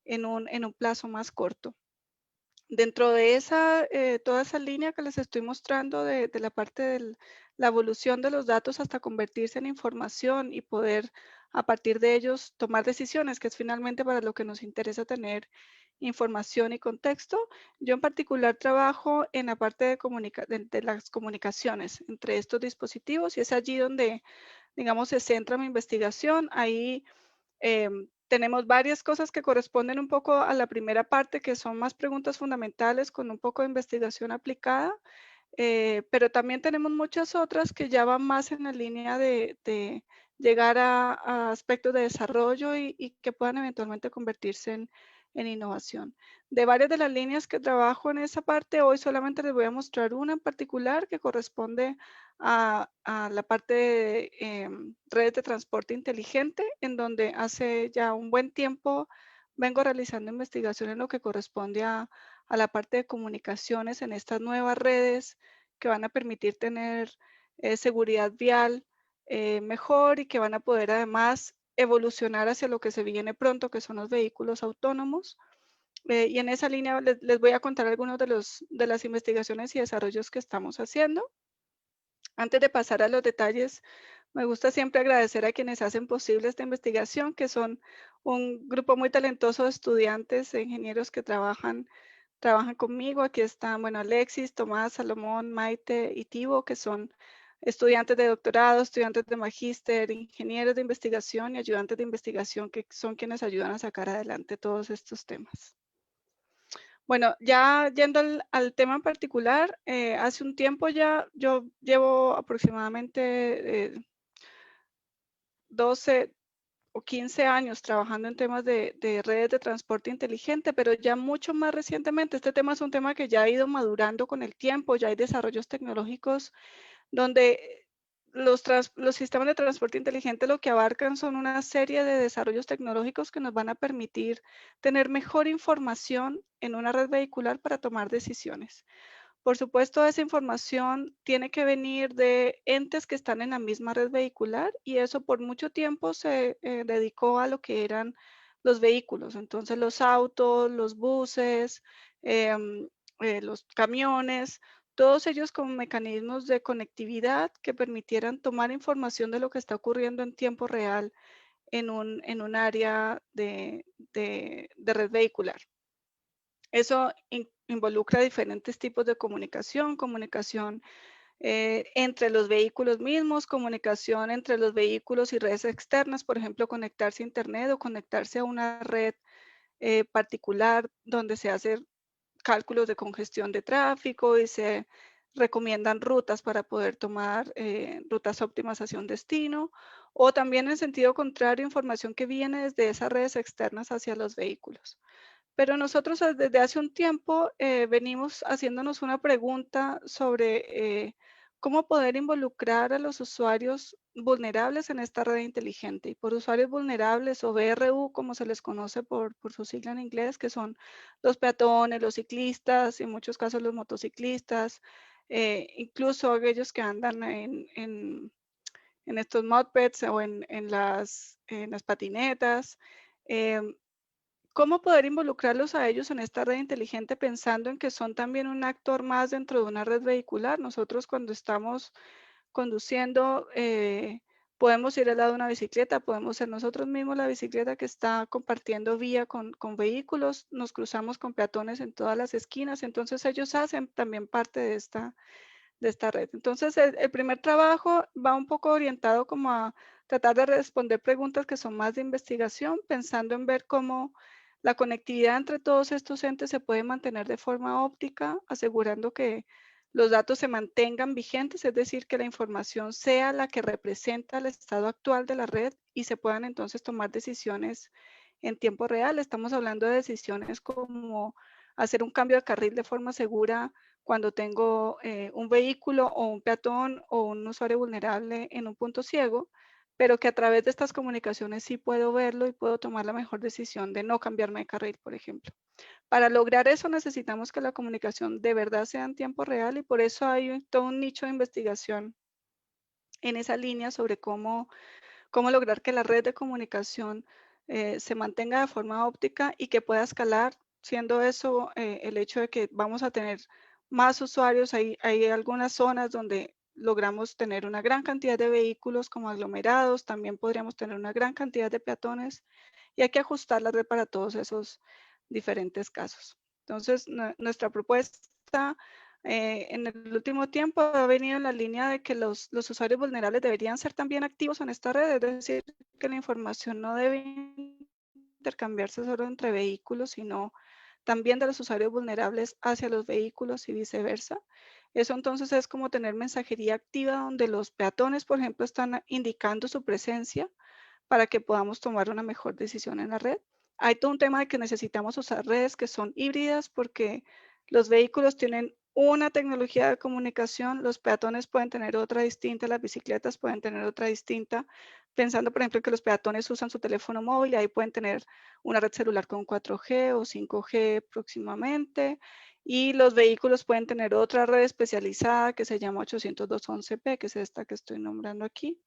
en un plazo más corto. Dentro de toda esa línea que les estoy mostrando de la parte de la evolución de los datos hasta convertirse en información y poder a partir de ellos tomar decisiones, que es finalmente para lo que nos interesa tener información y contexto. Yo en particular trabajo en la parte de las comunicaciones entre estos dispositivos y es allí donde, digamos, se centra mi investigación. Ahí tenemos varias cosas que corresponden un poco a la primera parte, que son más preguntas fundamentales con un poco de investigación aplicada, pero también tenemos muchas otras que ya van más en la línea de llegar a aspectos de desarrollo y que puedan eventualmente convertirse en innovación. De varias de las líneas que trabajo en esa parte, hoy solamente les voy a mostrar una en particular que corresponde a la parte de redes de transporte inteligente, en donde hace ya un buen tiempo vengo realizando investigación en lo que corresponde a la parte de comunicaciones en estas nuevas redes que van a permitir tener seguridad vial mejor y que van a poder además evolucionar hacia lo que se viene pronto, que son los vehículos autónomos. Y en esa línea les voy a contar algunos de las investigaciones y desarrollos que estamos haciendo. Antes de pasar a los detalles, me gusta siempre agradecer a quienes hacen posible esta investigación, que son un grupo muy talentoso de estudiantes e ingenieros que trabajan conmigo. Aquí están, bueno, Alexis, Tomás, Salomón, Maite y Tibo, que son estudiantes de doctorado, estudiantes de magíster, ingenieros de investigación y ayudantes de investigación, que son quienes ayudan a sacar adelante todos estos temas. Bueno, ya yendo al tema en particular, hace un tiempo ya yo llevo aproximadamente 12 o 15 años trabajando en temas de redes de transporte inteligente, pero ya mucho más recientemente, este tema es un tema que ya ha ido madurando con el tiempo, ya hay desarrollos tecnológicos donde los sistemas de transporte inteligente lo que abarcan son una serie de desarrollos tecnológicos que nos van a permitir tener mejor información en una red vehicular para tomar decisiones. Por supuesto, esa información tiene que venir de entes que están en la misma red vehicular y eso por mucho tiempo se dedicó a lo que eran los vehículos. Entonces, los autos, los buses, los camiones, todos ellos con mecanismos de conectividad que permitieran tomar información de lo que está ocurriendo en tiempo real en un área de red vehicular. Eso involucra diferentes tipos de comunicación, entre los vehículos mismos, comunicación entre los vehículos y redes externas, por ejemplo, conectarse a Internet o conectarse a una red particular donde se hacen cálculos de congestión de tráfico y se recomiendan rutas para poder tomar rutas óptimas hacia un destino, o también en sentido contrario, información que viene desde esas redes externas hacia los vehículos. Pero nosotros desde hace un tiempo venimos haciéndonos una pregunta sobre cómo poder involucrar a los usuarios vulnerables en esta red inteligente. Y por usuarios vulnerables o BRU, como se les conoce por su sigla en inglés, que son los peatones, los ciclistas, y en muchos casos los motociclistas, incluso aquellos que andan en estos mopeds o en las patinetas. ¿Cómo poder involucrarlos a ellos en esta red inteligente pensando en que son también un actor más dentro de una red vehicular? Nosotros cuando estamos conduciendo podemos ir al lado de una bicicleta, podemos ser nosotros mismos la bicicleta que está compartiendo vía con vehículos, nos cruzamos con peatones en todas las esquinas, entonces ellos hacen también parte de esta red. Entonces el primer trabajo va un poco orientado como a tratar de responder preguntas que son más de investigación, pensando en ver cómo la conectividad entre todos estos entes se puede mantener de forma óptica, asegurando que los datos se mantengan vigentes, es decir, que la información sea la que representa el estado actual de la red y se puedan entonces tomar decisiones en tiempo real. Estamos hablando de decisiones como hacer un cambio de carril de forma segura cuando tengo un vehículo o un peatón o un usuario vulnerable en un punto ciego, pero que a través de estas comunicaciones sí puedo verlo y puedo tomar la mejor decisión de no cambiarme de carril, por ejemplo. Para lograr eso necesitamos que la comunicación de verdad sea en tiempo real y por eso hay todo un nicho de investigación en esa línea sobre cómo lograr que la red de comunicación se mantenga de forma óptica y que pueda escalar, siendo eso el hecho de que vamos a tener más usuarios. Hay algunas zonas donde logramos tener una gran cantidad de vehículos como aglomerados, también podríamos tener una gran cantidad de peatones y hay que ajustar la red para todos esos diferentes casos. Entonces, nuestra propuesta en el último tiempo ha venido en la línea de que los usuarios vulnerables deberían ser también activos en esta red, es decir, que la información no debe intercambiarse solo entre vehículos, sino también de los usuarios vulnerables hacia los vehículos y viceversa. Eso entonces es como tener mensajería activa donde los peatones, por ejemplo, están indicando su presencia para que podamos tomar una mejor decisión en la red. Hay todo un tema de que necesitamos usar redes que son híbridas porque los vehículos tienen una tecnología de comunicación, los peatones pueden tener otra distinta, las bicicletas pueden tener otra distinta, pensando por ejemplo que los peatones usan su teléfono móvil y ahí pueden tener una red celular con 4G o 5G próximamente, y los vehículos pueden tener otra red especializada que se llama 802.11p, que es esta que estoy nombrando aquí.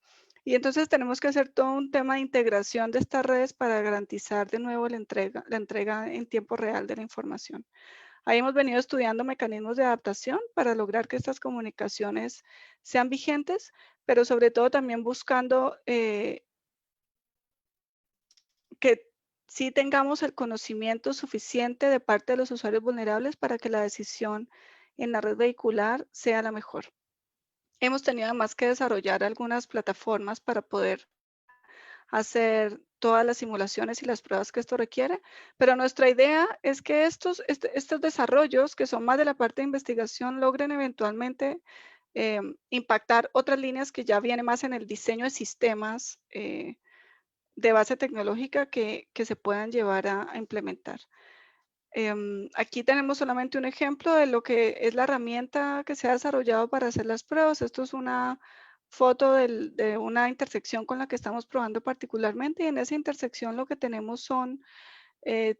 Y entonces tenemos que hacer todo un tema de integración de estas redes para garantizar de nuevo la entrega en tiempo real de la información. Ahí hemos venido estudiando mecanismos de adaptación para lograr que estas comunicaciones sean vigentes, pero sobre todo también buscando que sí tengamos el conocimiento suficiente de parte de los usuarios vulnerables para que la decisión en la red vehicular sea la mejor. Hemos tenido además que desarrollar algunas plataformas para poder hacer todas las simulaciones y las pruebas que esto requiere, pero nuestra idea es que estos desarrollos, que son más de la parte de investigación, logren eventualmente impactar otras líneas que ya vienen más en el diseño de sistemas de base tecnológica que se puedan llevar a implementar. Aquí tenemos solamente un ejemplo de lo que es la herramienta que se ha desarrollado para hacer las pruebas. Esto es una foto de una intersección con la que estamos probando particularmente, y en esa intersección lo que tenemos son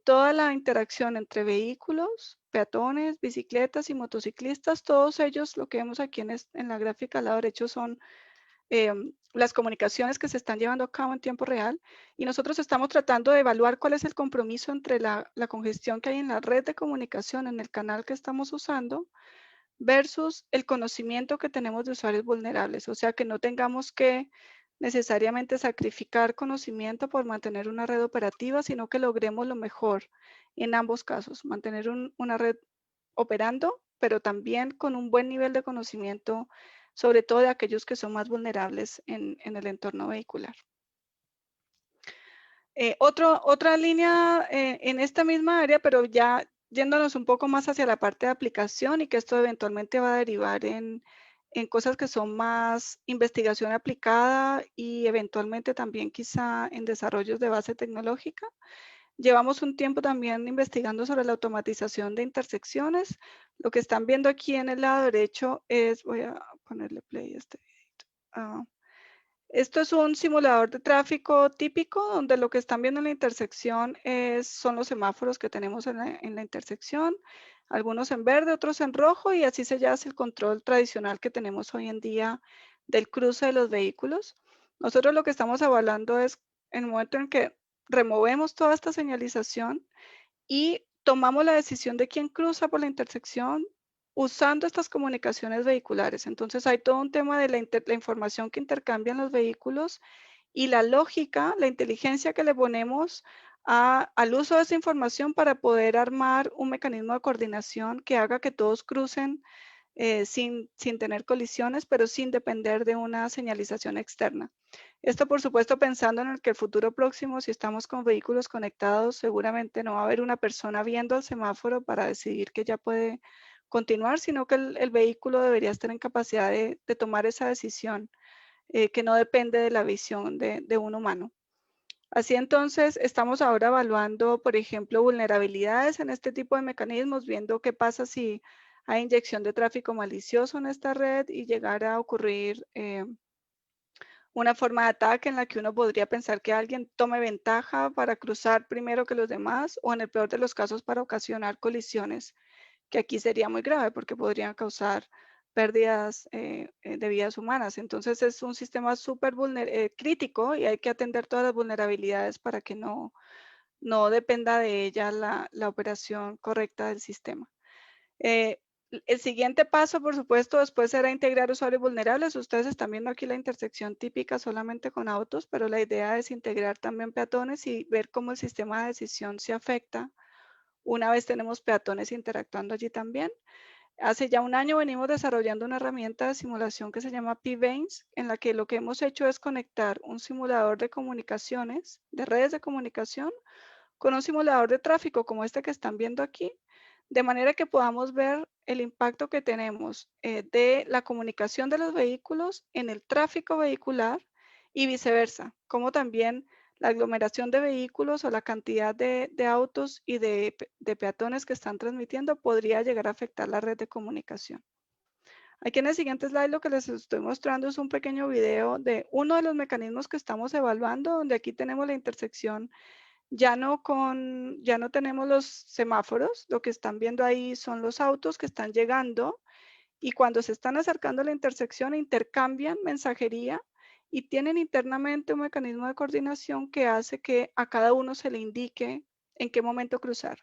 toda la interacción entre vehículos, peatones, bicicletas y motociclistas. Todos ellos, lo que vemos aquí en la gráfica al lado derecho, son las comunicaciones que se están llevando a cabo en tiempo real, y nosotros estamos tratando de evaluar cuál es el compromiso entre la congestión que hay en la red de comunicación, en el canal que estamos usando, versus el conocimiento que tenemos de usuarios vulnerables. O sea, que no tengamos que necesariamente sacrificar conocimiento por mantener una red operativa, sino que logremos lo mejor en ambos casos, mantener una red operando, pero también con un buen nivel de conocimiento, sobre todo de aquellos que son más vulnerables en el entorno vehicular. Otra línea en esta misma área, pero ya yéndonos un poco más hacia la parte de aplicación, y que esto eventualmente va a derivar en cosas que son más investigación aplicada y eventualmente también quizá en desarrollos de base tecnológica. Llevamos un tiempo también investigando sobre la automatización de intersecciones. Lo que están viendo aquí en el lado derecho es, voy a ponerle play a este video. Esto es un simulador de tráfico típico, donde lo que están viendo en la intersección son los semáforos que tenemos en la intersección, algunos en verde, otros en rojo, y así se hace el control tradicional que tenemos hoy en día del cruce de los vehículos. Nosotros lo que estamos evaluando es en el momento en que removemos toda esta señalización y tomamos la decisión de quién cruza por la intersección usando estas comunicaciones vehiculares. Entonces hay todo un tema de la información que intercambian los vehículos y la lógica, la inteligencia que le ponemos al uso de esa información para poder armar un mecanismo de coordinación que haga que todos crucen sin tener colisiones, pero sin depender de una señalización externa. Esto, por supuesto, pensando en que el futuro próximo, si estamos con vehículos conectados, seguramente no va a haber una persona viendo el semáforo para decidir que ya puede continuar, sino que el vehículo debería estar en capacidad de tomar esa decisión que no depende de la visión de un humano. Así entonces, estamos ahora evaluando, por ejemplo, vulnerabilidades en este tipo de mecanismos, viendo qué pasa si hay inyección de tráfico malicioso en esta red y llegar a ocurrir una forma de ataque en la que uno podría pensar que alguien tome ventaja para cruzar primero que los demás, o en el peor de los casos para ocasionar colisiones, que aquí sería muy grave porque podrían causar pérdidas de vidas humanas. Entonces es un sistema súper crítico, y hay que atender todas las vulnerabilidades para que no dependa de ella la operación correcta del sistema. El siguiente paso, por supuesto, después será integrar usuarios vulnerables. Ustedes están viendo aquí la intersección típica solamente con autos, pero la idea es integrar también peatones y ver cómo el sistema de decisión se afecta una vez tenemos peatones interactuando allí también. Hace ya un año venimos desarrollando una herramienta de simulación que se llama P-Veins, en la que lo que hemos hecho es conectar un simulador de comunicaciones, de redes de comunicación, con un simulador de tráfico como este que están viendo aquí, de manera que podamos ver el impacto que tenemos de la comunicación de los vehículos en el tráfico vehicular y viceversa, como también la aglomeración de vehículos o la cantidad de autos y de peatones que están transmitiendo podría llegar a afectar la red de comunicación. Aquí en el siguiente slide lo que les estoy mostrando es un pequeño video de uno de los mecanismos que estamos evaluando, donde aquí tenemos la intersección. Ya no tenemos los semáforos, lo que están viendo ahí son los autos que están llegando y cuando se están acercando a la intersección intercambian mensajería y tienen internamente un mecanismo de coordinación que hace que a cada uno se le indique en qué momento cruzar.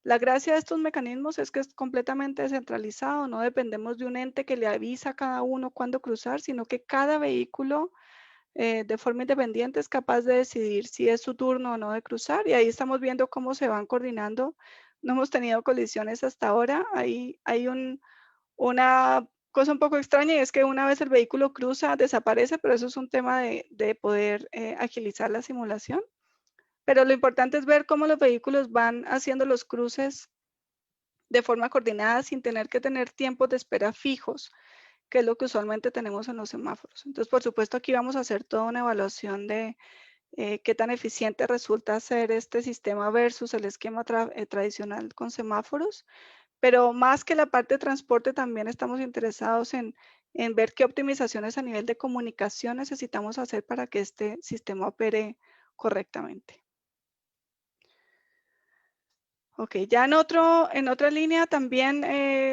La gracia de estos mecanismos es que es completamente descentralizado, no dependemos de un ente que le avisa a cada uno cuándo cruzar, sino que cada vehículo de forma independiente es capaz de decidir si es su turno o no de cruzar y ahí estamos viendo cómo se van coordinando. No hemos tenido colisiones hasta ahora. Hay una cosa un poco extraña y es que una vez el vehículo cruza, desaparece, pero eso es un tema de poder agilizar la simulación. Pero lo importante es ver cómo los vehículos van haciendo los cruces de forma coordinada sin tener que tener tiempos de espera fijos, que es lo que usualmente tenemos en los semáforos. Entonces, por supuesto, aquí vamos a hacer toda una evaluación de qué tan eficiente resulta hacer este sistema versus el esquema tradicional con semáforos. Pero más que la parte de transporte, también estamos interesados en ver qué optimizaciones a nivel de comunicación necesitamos hacer para que este sistema opere correctamente. Ok, ya en otra línea también,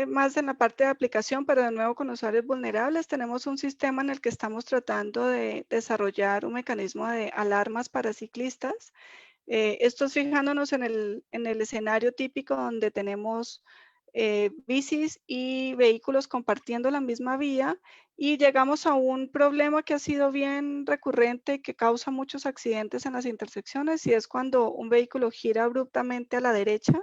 más en la parte de aplicación, pero de nuevo con usuarios vulnerables, tenemos un sistema en el que estamos tratando de desarrollar un mecanismo de alarmas para ciclistas. Esto es fijándonos en el escenario típico donde tenemos bicis y vehículos compartiendo la misma vía y llegamos a un problema que ha sido bien recurrente que causa muchos accidentes en las intersecciones y es cuando un vehículo gira abruptamente a la derecha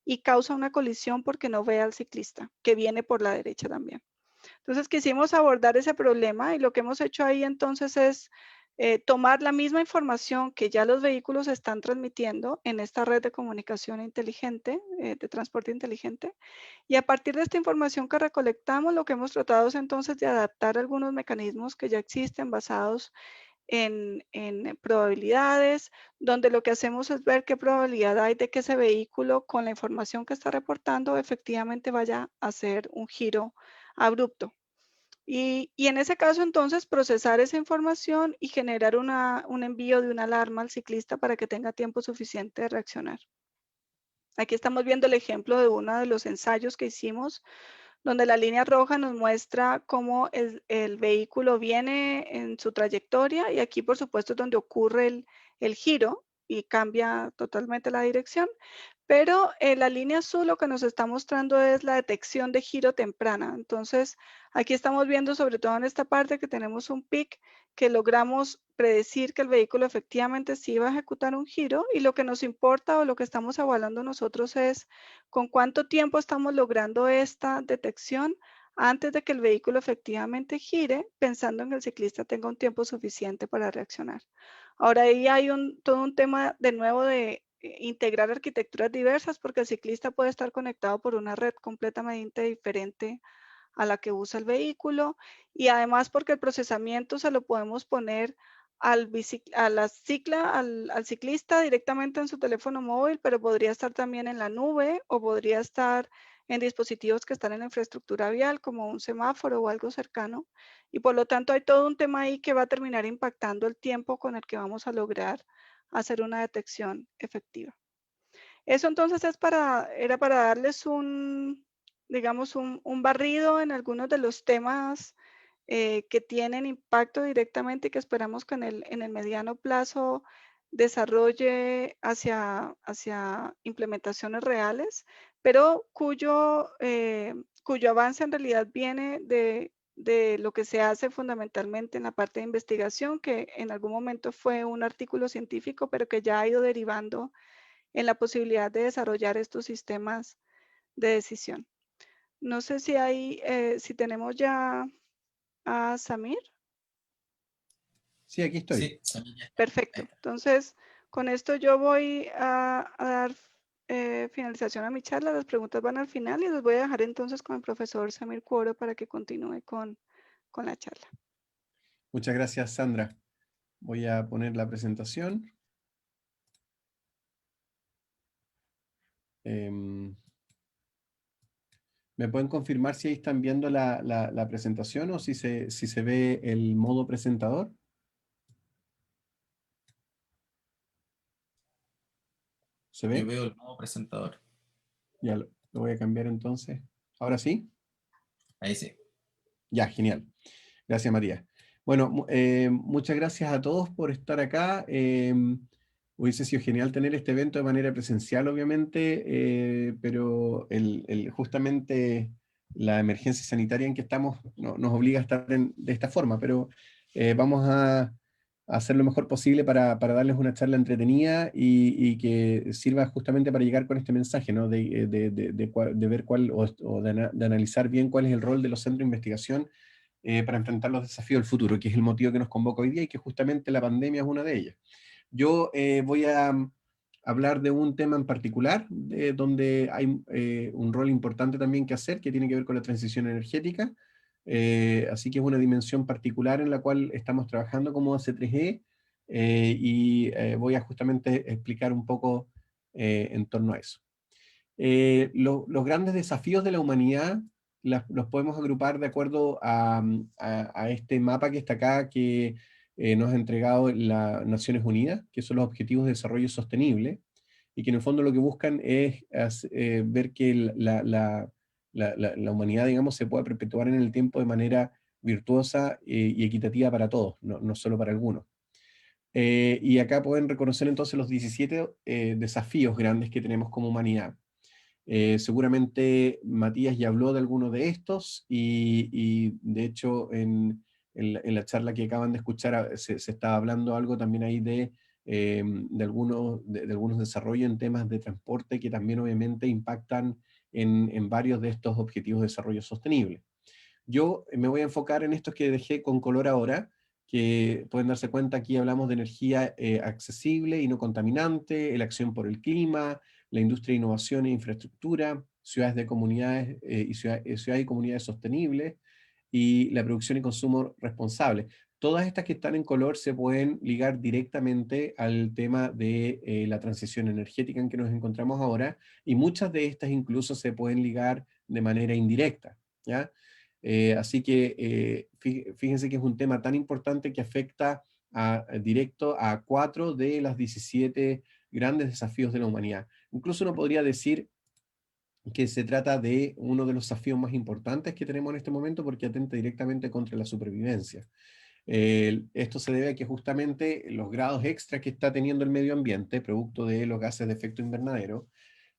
y causa una colisión porque no ve al ciclista que viene por la derecha también. Entonces quisimos abordar ese problema y lo que hemos hecho ahí entonces es tomar la misma información que ya los vehículos están transmitiendo en esta red de comunicación inteligente, de transporte inteligente, y a partir de esta información que recolectamos, lo que hemos tratado es entonces de adaptar algunos mecanismos que ya existen basados en probabilidades, donde lo que hacemos es ver qué probabilidad hay de que ese vehículo con la información que está reportando efectivamente vaya a hacer un giro abrupto. Y en ese caso, entonces, procesar esa información y generar un envío de una alarma al ciclista para que tenga tiempo suficiente de reaccionar. Aquí estamos viendo el ejemplo de uno de los ensayos que hicimos, donde la línea roja nos muestra cómo el vehículo viene en su trayectoria y aquí, por supuesto, es donde ocurre el giro y cambia totalmente la dirección. Pero la línea azul lo que nos está mostrando es la detección de giro temprana. Entonces, aquí estamos viendo sobre todo en esta parte que tenemos un pic que logramos predecir que el vehículo efectivamente sí iba a ejecutar un giro y lo que nos importa o lo que estamos evaluando nosotros es con cuánto tiempo estamos logrando esta detección antes de que el vehículo efectivamente gire, pensando en que el ciclista tenga un tiempo suficiente para reaccionar. Ahora ahí hay todo un tema de nuevo de integrar arquitecturas diversas porque el ciclista puede estar conectado por una red completamente diferente a la que usa el vehículo y además porque el procesamiento se lo podemos poner al ciclista directamente en su teléfono móvil, pero podría estar también en la nube o podría estar en dispositivos que están en la infraestructura vial como un semáforo o algo cercano y por lo tanto hay todo un tema ahí que va a terminar impactando el tiempo con el que vamos a lograr hacer una detección efectiva. Eso entonces era para darles digamos, un barrido en algunos de los temas que tienen impacto directamente y que esperamos que en el mediano plazo desarrolle hacia implementaciones reales, pero cuyo avance en realidad viene de lo que se hace fundamentalmente en la parte de investigación, que en algún momento fue un artículo científico, pero que ya ha ido derivando en la posibilidad de desarrollar estos sistemas de decisión. No sé si tenemos ya a Samir. Sí, aquí estoy. Sí, Perfecto. Entonces, Con esto yo voy a dar finalización a mi charla. Las preguntas van al final y los voy a dejar entonces con el profesor Samir Cuoro para que continúe con la charla. Muchas gracias, Sandra. Voy a poner la presentación. ¿Me pueden confirmar si ahí están viendo la presentación o si se ve el modo presentador? ¿Se ve? Yo veo el nuevo presentador. Ya lo voy a cambiar entonces. ¿Ahora sí? Ahí sí. Ya, genial. Gracias, María. Bueno, muchas gracias a todos por estar acá. Hubiese sido genial tener este evento de manera presencial, obviamente, pero justamente la emergencia sanitaria en que estamos nos obliga a estar de esta forma, pero vamos a hacer lo mejor posible para darles una charla entretenida y que sirva justamente para llegar con este mensaje, ¿no? De ver cuál, o de analizar bien cuál es el rol de los centros de investigación para enfrentar los desafíos del futuro, que es el motivo que nos convoca hoy día y que justamente la pandemia es una de ellas. Yo voy a hablar de un tema en particular, donde hay un rol importante también que hacer, que tiene que ver con la transición energética, así que es una dimensión particular en la cual estamos trabajando como AC3E, y voy a justamente explicar un poco en torno a eso. Los grandes desafíos de la humanidad los podemos agrupar de acuerdo a este mapa que está acá, que nos ha entregado las Naciones Unidas, que son los Objetivos de Desarrollo Sostenible, y que en el fondo lo que buscan es ver que la humanidad, digamos, se pueda perpetuar en el tiempo de manera virtuosa y equitativa para todos, no solo para algunos. Y acá pueden reconocer entonces los 17 desafíos grandes que tenemos como humanidad. Seguramente Matías ya habló de algunos de estos y de hecho en la charla que acaban de escuchar se estaba hablando algo también ahí de algunos desarrollos en temas de transporte que también obviamente impactan en varios de estos objetivos de desarrollo sostenible. Yo me voy a enfocar en estos que dejé con color ahora, que pueden darse cuenta, aquí hablamos de energía accesible y no contaminante, la acción por el clima, la industria de innovación e infraestructura, ciudades de comunidades ciudades y comunidades sostenibles, y la producción y consumo responsable. Todas estas que están en color se pueden ligar directamente al tema de la transición energética en que nos encontramos ahora, y muchas de estas incluso se pueden ligar de manera indirecta, ¿ya? Así que fíjense que es un tema tan importante que afecta directo a 4 de las 17 grandes desafíos de la humanidad. Incluso uno podría decir que se trata de uno de los desafíos más importantes que tenemos en este momento porque atenta directamente contra la supervivencia. Esto se debe a que justamente los grados extra que está teniendo el medio ambiente, producto de los gases de efecto invernadero,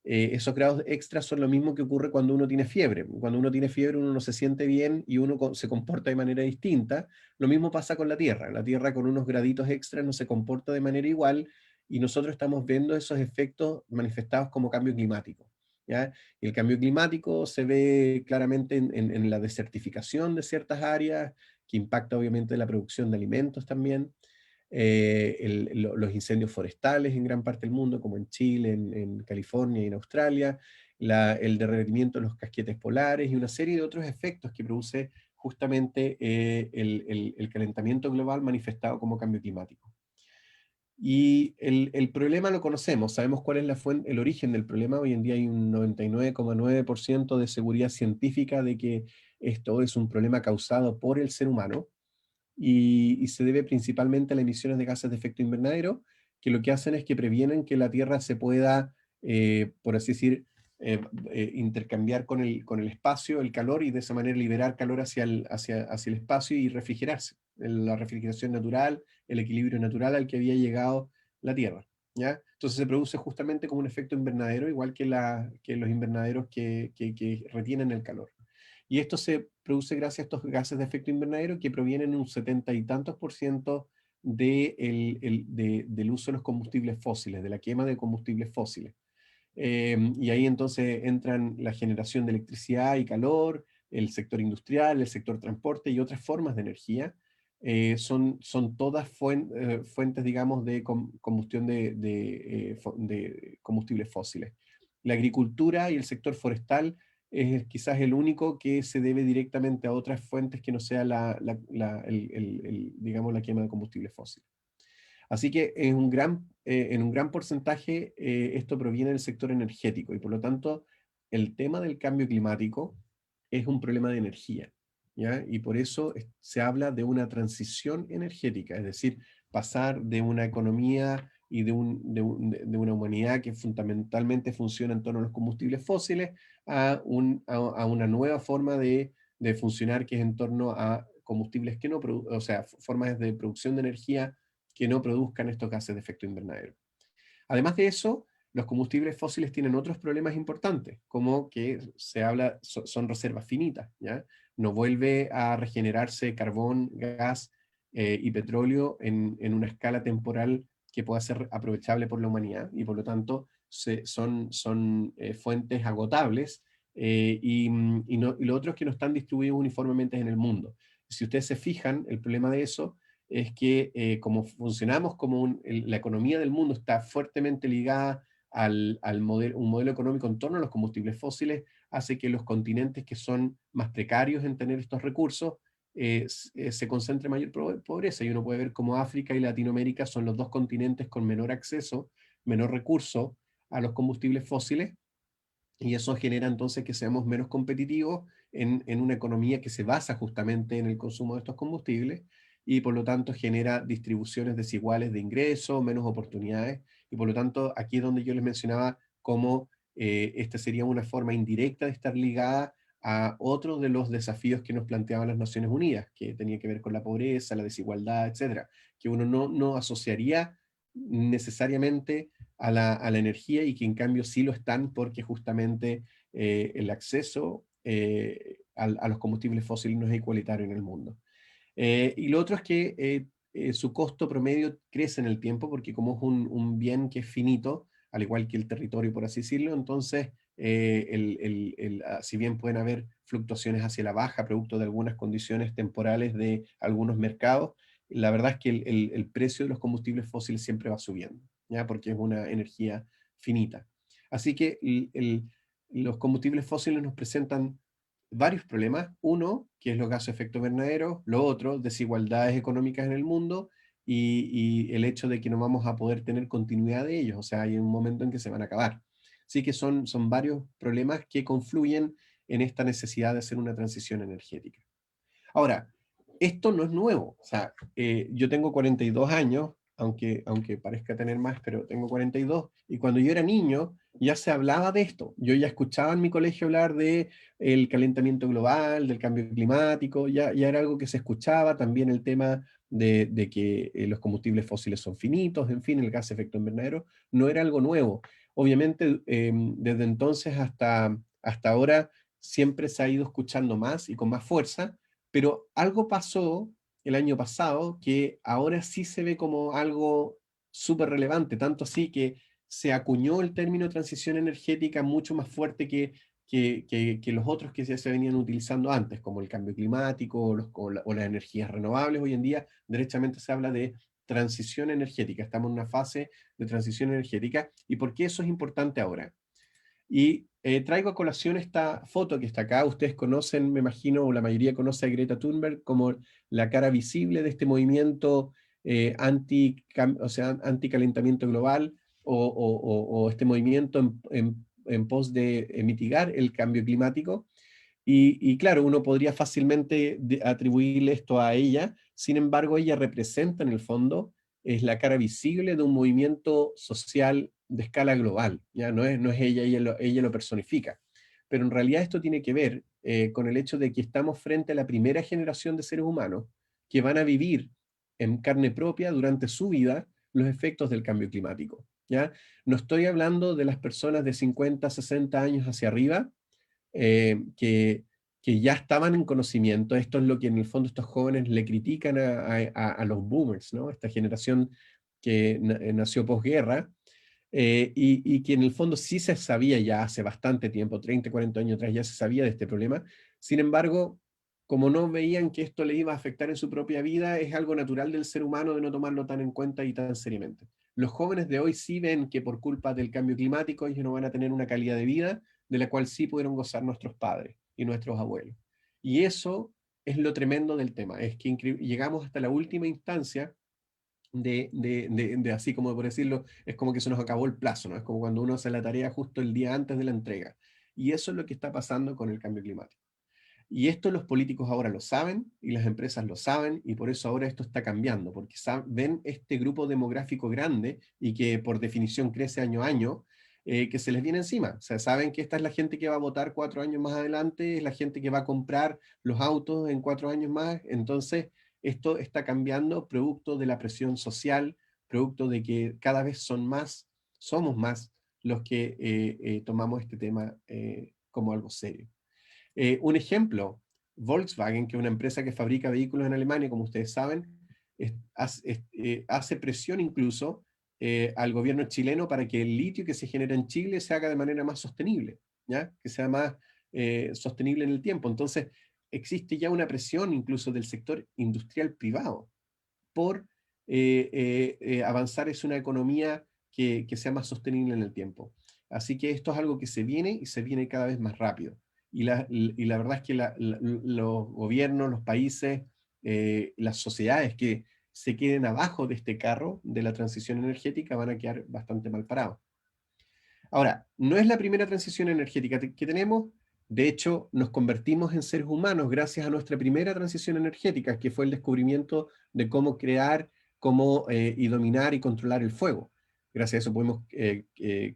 esos grados extras son lo mismo que ocurre cuando uno tiene fiebre. Cuando uno tiene fiebre uno no se siente bien y uno se comporta de manera distinta. Lo mismo pasa con la Tierra. La Tierra con unos graditos extras no se comporta de manera igual y nosotros estamos viendo esos efectos manifestados como cambio climático, ¿ya? Y el cambio climático se ve claramente en la desertificación de ciertas áreas, que impacta obviamente la producción de alimentos también. Los incendios forestales en gran parte del mundo, como en Chile, en California y en Australia, el derretimiento de los casquetes polares y una serie de otros efectos que produce justamente el calentamiento global manifestado como cambio climático. Y el problema lo conocemos, sabemos cuál es la fuente, el origen del problema. Hoy en día hay un 99,9% de seguridad científica de que esto es un problema causado por el ser humano, y se debe principalmente a las emisiones de gases de efecto invernadero, que lo que hacen es que previenen que la Tierra se pueda, por así decir, intercambiar con el espacio, el calor, y de esa manera liberar calor hacia el espacio y refrigerarse. La refrigeración natural, el equilibrio natural al que había llegado la Tierra, ¿ya? Entonces se produce justamente como un efecto invernadero, igual que los invernaderos que retienen el calor. Y esto se produce gracias a estos gases de efecto invernadero que provienen un 70 y tantos % del uso de los combustibles fósiles, de la quema de combustibles fósiles. Y ahí entonces entran la generación de electricidad y calor, el sector industrial, el sector transporte y otras formas de energía. son todas fuentes, digamos, de combustión de combustibles fósiles. La agricultura y el sector forestal es quizás el único que se debe directamente a otras fuentes que no sea digamos, la quema de combustibles fósiles. Así que en un gran porcentaje esto proviene del sector energético y por lo tanto el tema del cambio climático es un problema de energía, ¿ya? Y por eso se habla de una transición energética, es decir, pasar de una economía y de una humanidad que fundamentalmente funciona en torno a los combustibles fósiles a una nueva forma de funcionar que es en torno a combustibles que no producen, o sea, formas de producción de energía que no produzcan estos gases de efecto invernadero. Además de eso, los combustibles fósiles tienen otros problemas importantes, como que se habla, son reservas finitas, ¿ya? No vuelve a regenerarse carbón, gas y petróleo en una escala temporal que pueda ser aprovechable por la humanidad, y por lo tanto son fuentes agotables, y lo otro es que no están distribuidos uniformemente en el mundo. Si ustedes se fijan, el problema de eso es que como funcionamos como la economía del mundo está fuertemente ligada un modelo económico en torno a los combustibles fósiles, hace que los continentes que son más precarios en tener estos recursos se concentre mayor pobreza. Y uno puede ver como África y Latinoamérica son los dos continentes con menor acceso, menor recurso a los combustibles fósiles, y eso genera entonces que seamos menos competitivos en una economía que se basa justamente en el consumo de estos combustibles, y por lo tanto genera distribuciones desiguales de ingresos, menos oportunidades, y por lo tanto aquí es donde yo les mencionaba cómo esta sería una forma indirecta de estar ligada a otro de los desafíos que nos planteaban las Naciones Unidas, que tenía que ver con la pobreza, la desigualdad, etcétera, que uno no asociaría necesariamente a la energía, y que en cambio sí lo están, porque justamente el acceso a los combustibles fósiles no es igualitario en el mundo. Y lo otro es que su costo promedio crece en el tiempo, porque como es un bien que es finito, al igual que el territorio, por así decirlo, entonces si bien pueden haber fluctuaciones hacia la baja, producto de algunas condiciones temporales de algunos mercados, la verdad es que el precio de los combustibles fósiles siempre va subiendo, ¿ya? Porque es una energía finita. Así que los combustibles fósiles nos presentan varios problemas. Uno, que es los gases de efecto invernadero; lo otro, desigualdades económicas en el mundo, y el hecho de que no vamos a poder tener continuidad de ellos, o sea, hay un momento en que se van a acabar. Así que son varios problemas que confluyen en esta necesidad de hacer una transición energética. Ahora, esto no es nuevo. O sea, yo tengo 42 años, aunque parezca tener más, pero tengo 42, y cuando yo era niño ya se hablaba de esto. Yo ya escuchaba en mi colegio hablar de el calentamiento global, del cambio climático, ya era algo que se escuchaba. También el tema de que los combustibles fósiles son finitos, en fin, el gas de efecto invernadero, no era algo nuevo. Obviamente, desde entonces hasta ahora siempre se ha ido escuchando más y con más fuerza, pero algo pasó el año pasado que ahora sí se ve como algo súper relevante, tanto así que se acuñó el término transición energética mucho más fuerte que los otros que ya se venían utilizando antes, como el cambio climático o las energías renovables. Hoy en día derechamente se habla de transición energética. Estamos en una fase de transición energética. ¿Y por qué eso es importante ahora? Y traigo a colación esta foto que está acá. Ustedes conocen, me imagino, o la mayoría conoce a Greta Thunberg como la cara visible de este movimiento anticalentamiento global, o este movimiento en pos de mitigar el cambio climático. Y claro, uno podría fácilmente atribuirle esto a ella. Sin embargo, ella representa en el fondo, es la cara visible de un movimiento social de escala global. Ya no es ella lo personifica. Pero en realidad esto tiene que ver con el hecho de que estamos frente a la primera generación de seres humanos que van a vivir en carne propia durante su vida los efectos del cambio climático. ¿Ya? No estoy hablando de las personas de 50, 60 años hacia arriba, que ya estaban en conocimiento. Esto es lo que en el fondo estos jóvenes le critican a los boomers, ¿no? Esta generación que nació posguerra, y que en el fondo sí se sabía ya hace bastante tiempo, 30, 40 años atrás ya se sabía de este problema. Sin embargo, como no veían que esto le iba a afectar en su propia vida, es algo natural del ser humano de no tomarlo tan en cuenta y tan seriamente. Los jóvenes de hoy sí ven que por culpa del cambio climático ellos no van a tener una calidad de vida de la cual sí pudieron gozar nuestros padres y nuestros abuelos. Y eso es lo tremendo del tema, es que llegamos hasta la última instancia de así como por decirlo, es como que se nos acabó el plazo, ¿no? Es como cuando uno hace la tarea justo el día antes de la entrega. Y eso es lo que está pasando con el cambio climático. Y esto los políticos ahora lo saben y las empresas lo saben y por eso ahora esto está cambiando, porque ven este grupo demográfico grande y que por definición crece año a año, que se les viene encima. O sea, saben que esta es la gente que va a votar 4 años más adelante, es la gente que va a comprar los autos en 4 años más. Entonces, esto está cambiando producto de la presión social, producto de que cada vez somos más los que tomamos este tema como algo serio. Un ejemplo, Volkswagen, que es una empresa que fabrica vehículos en Alemania, como ustedes saben, hace presión incluso al gobierno chileno para que el litio que se genera en Chile se haga de manera más sostenible, ¿ya? Que sea más sostenible en el tiempo. Entonces, existe ya una presión incluso del sector industrial privado por avanzar es una economía que sea más sostenible en el tiempo. Así que esto es algo que se viene y se viene cada vez más rápido. Y la verdad es que los gobiernos, los países, las sociedades que se queden abajo de este carro de la transición energética van a quedar bastante mal parados. Ahora, no es la primera transición energética que tenemos. De hecho, nos convertimos en seres humanos gracias a nuestra primera transición energética, que fue el descubrimiento de cómo crear, cómo y dominar y controlar el fuego. Gracias a eso podemos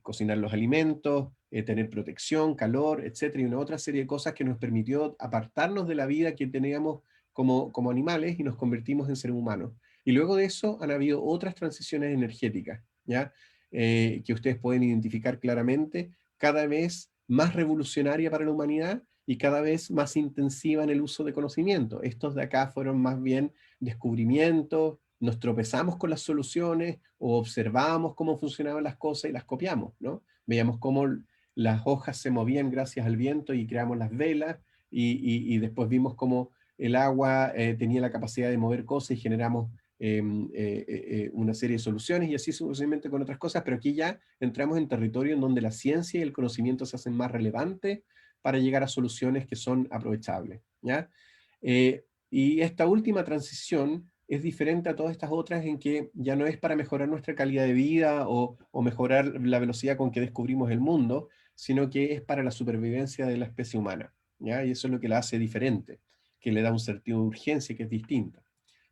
cocinar los alimentos, tener protección, calor, etcétera, y una otra serie de cosas que nos permitió apartarnos de la vida que teníamos como animales y nos convertimos en seres humanos. Y luego de eso han habido otras transiciones energéticas, ¿ya? Que ustedes pueden identificar claramente, cada vez más revolucionaria para la humanidad y cada vez más intensiva en el uso de conocimiento. Estos de acá fueron más bien descubrimientos, nos tropezamos con las soluciones o observábamos cómo funcionaban las cosas y las copiamos, ¿no? Veíamos cómo las hojas se movían gracias al viento y creamos las velas y después vimos cómo el agua tenía la capacidad de mover cosas y generamos una serie de soluciones y así sucesivamente con otras cosas, pero aquí ya entramos en territorio en donde la ciencia y el conocimiento se hacen más relevantes para llegar a soluciones que son aprovechables, ¿ya? Y esta última transición es diferente a todas estas otras en que ya no es para mejorar nuestra calidad de vida o mejorar la velocidad con que descubrimos el mundo, sino que es para la supervivencia de la especie humana, ¿ya? Y eso es lo que la hace diferente, que le da un sentido de urgencia que es distinta.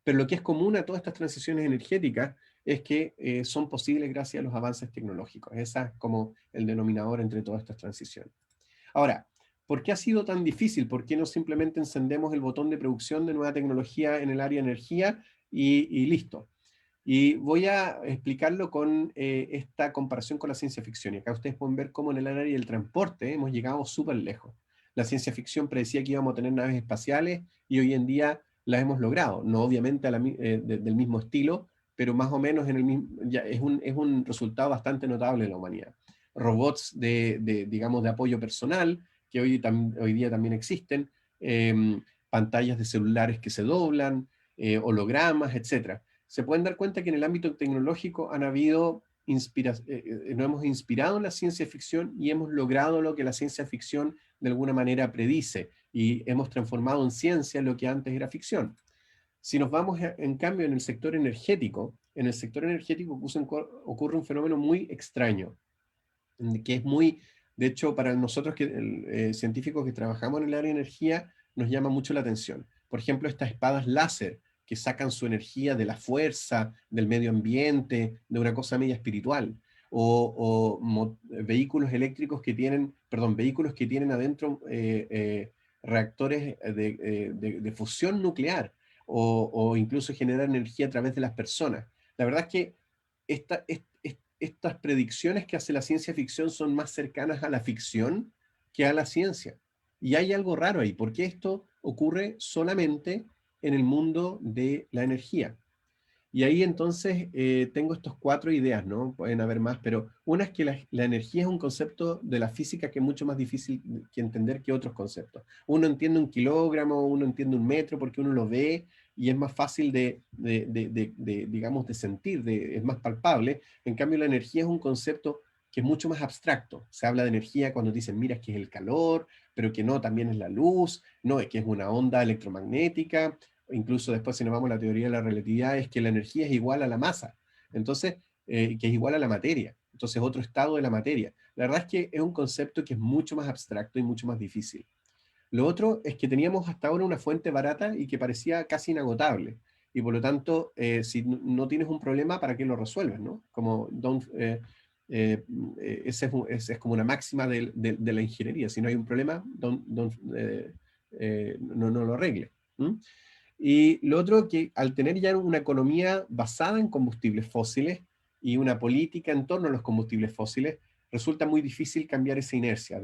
Pero lo que es común a todas estas transiciones energéticas es que son posibles gracias a los avances tecnológicos. Ese es como el denominador entre todas estas transiciones. Ahora, ¿por qué ha sido tan difícil? ¿Por qué no simplemente encendemos el botón de producción de nueva tecnología en el área de energía y listo? Y voy a explicarlo con esta comparación con la ciencia ficción. Y acá ustedes pueden ver cómo en el área del transporte hemos llegado súper lejos. La ciencia ficción predecía que íbamos a tener naves espaciales y hoy en día las hemos logrado. No obviamente del mismo estilo, pero más o menos en el mismo, ya es un resultado bastante notable de la humanidad. Robots digamos, de apoyo personal, que hoy día también existen, pantallas de celulares que se doblan, hologramas, etcétera. Se pueden dar cuenta que en el ámbito tecnológico nos hemos inspirado en la ciencia ficción y hemos logrado lo que la ciencia ficción de alguna manera predice y hemos transformado en ciencia lo que antes era ficción. Si nos vamos en cambio en el sector energético, ocurre un fenómeno muy extraño, que es muy, de hecho para nosotros científicos que trabajamos en el área de energía, nos llama mucho la atención. Por ejemplo, estas espadas láser, que sacan su energía de la fuerza, del medio ambiente, de una cosa media espiritual, vehículos eléctricos vehículos que tienen adentro reactores de fusión nuclear, o incluso generar energía a través de las personas. La verdad es que estas predicciones que hace la ciencia ficción son más cercanas a la ficción que a la ciencia. Y hay algo raro ahí, porque esto ocurre solamente en el mundo de la energía. Y ahí entonces tengo estos 4 ideas, ¿no? Pueden haber más, pero una es que la energía es un concepto de la física que es mucho más difícil que entender que otros conceptos. Uno entiende un kilogramo, uno entiende un metro porque uno lo ve y es más fácil digamos, de sentir, es más palpable. En cambio, la energía es un concepto que es mucho más abstracto. Se habla de energía cuando dicen, mira, es que es el calor, pero que no, también es la luz, no, es que es una onda electromagnética. Incluso después, si nos vamos a la teoría de la relatividad, es que la energía es igual a la masa, entonces, que es igual a la materia, entonces otro estado de la materia. La verdad es que es un concepto que es mucho más abstracto y mucho más difícil. Lo otro es que teníamos hasta ahora una fuente barata y que parecía casi inagotable, y por lo tanto, si no tienes un problema, ¿para qué lo resuelves? ¿No? Como ese es como una máxima de la ingeniería: si no hay un problema, no lo arregle. ¿Mm? Y lo otro, que al tener ya una economía basada en combustibles fósiles y una política en torno a los combustibles fósiles, resulta muy difícil cambiar esa inercia,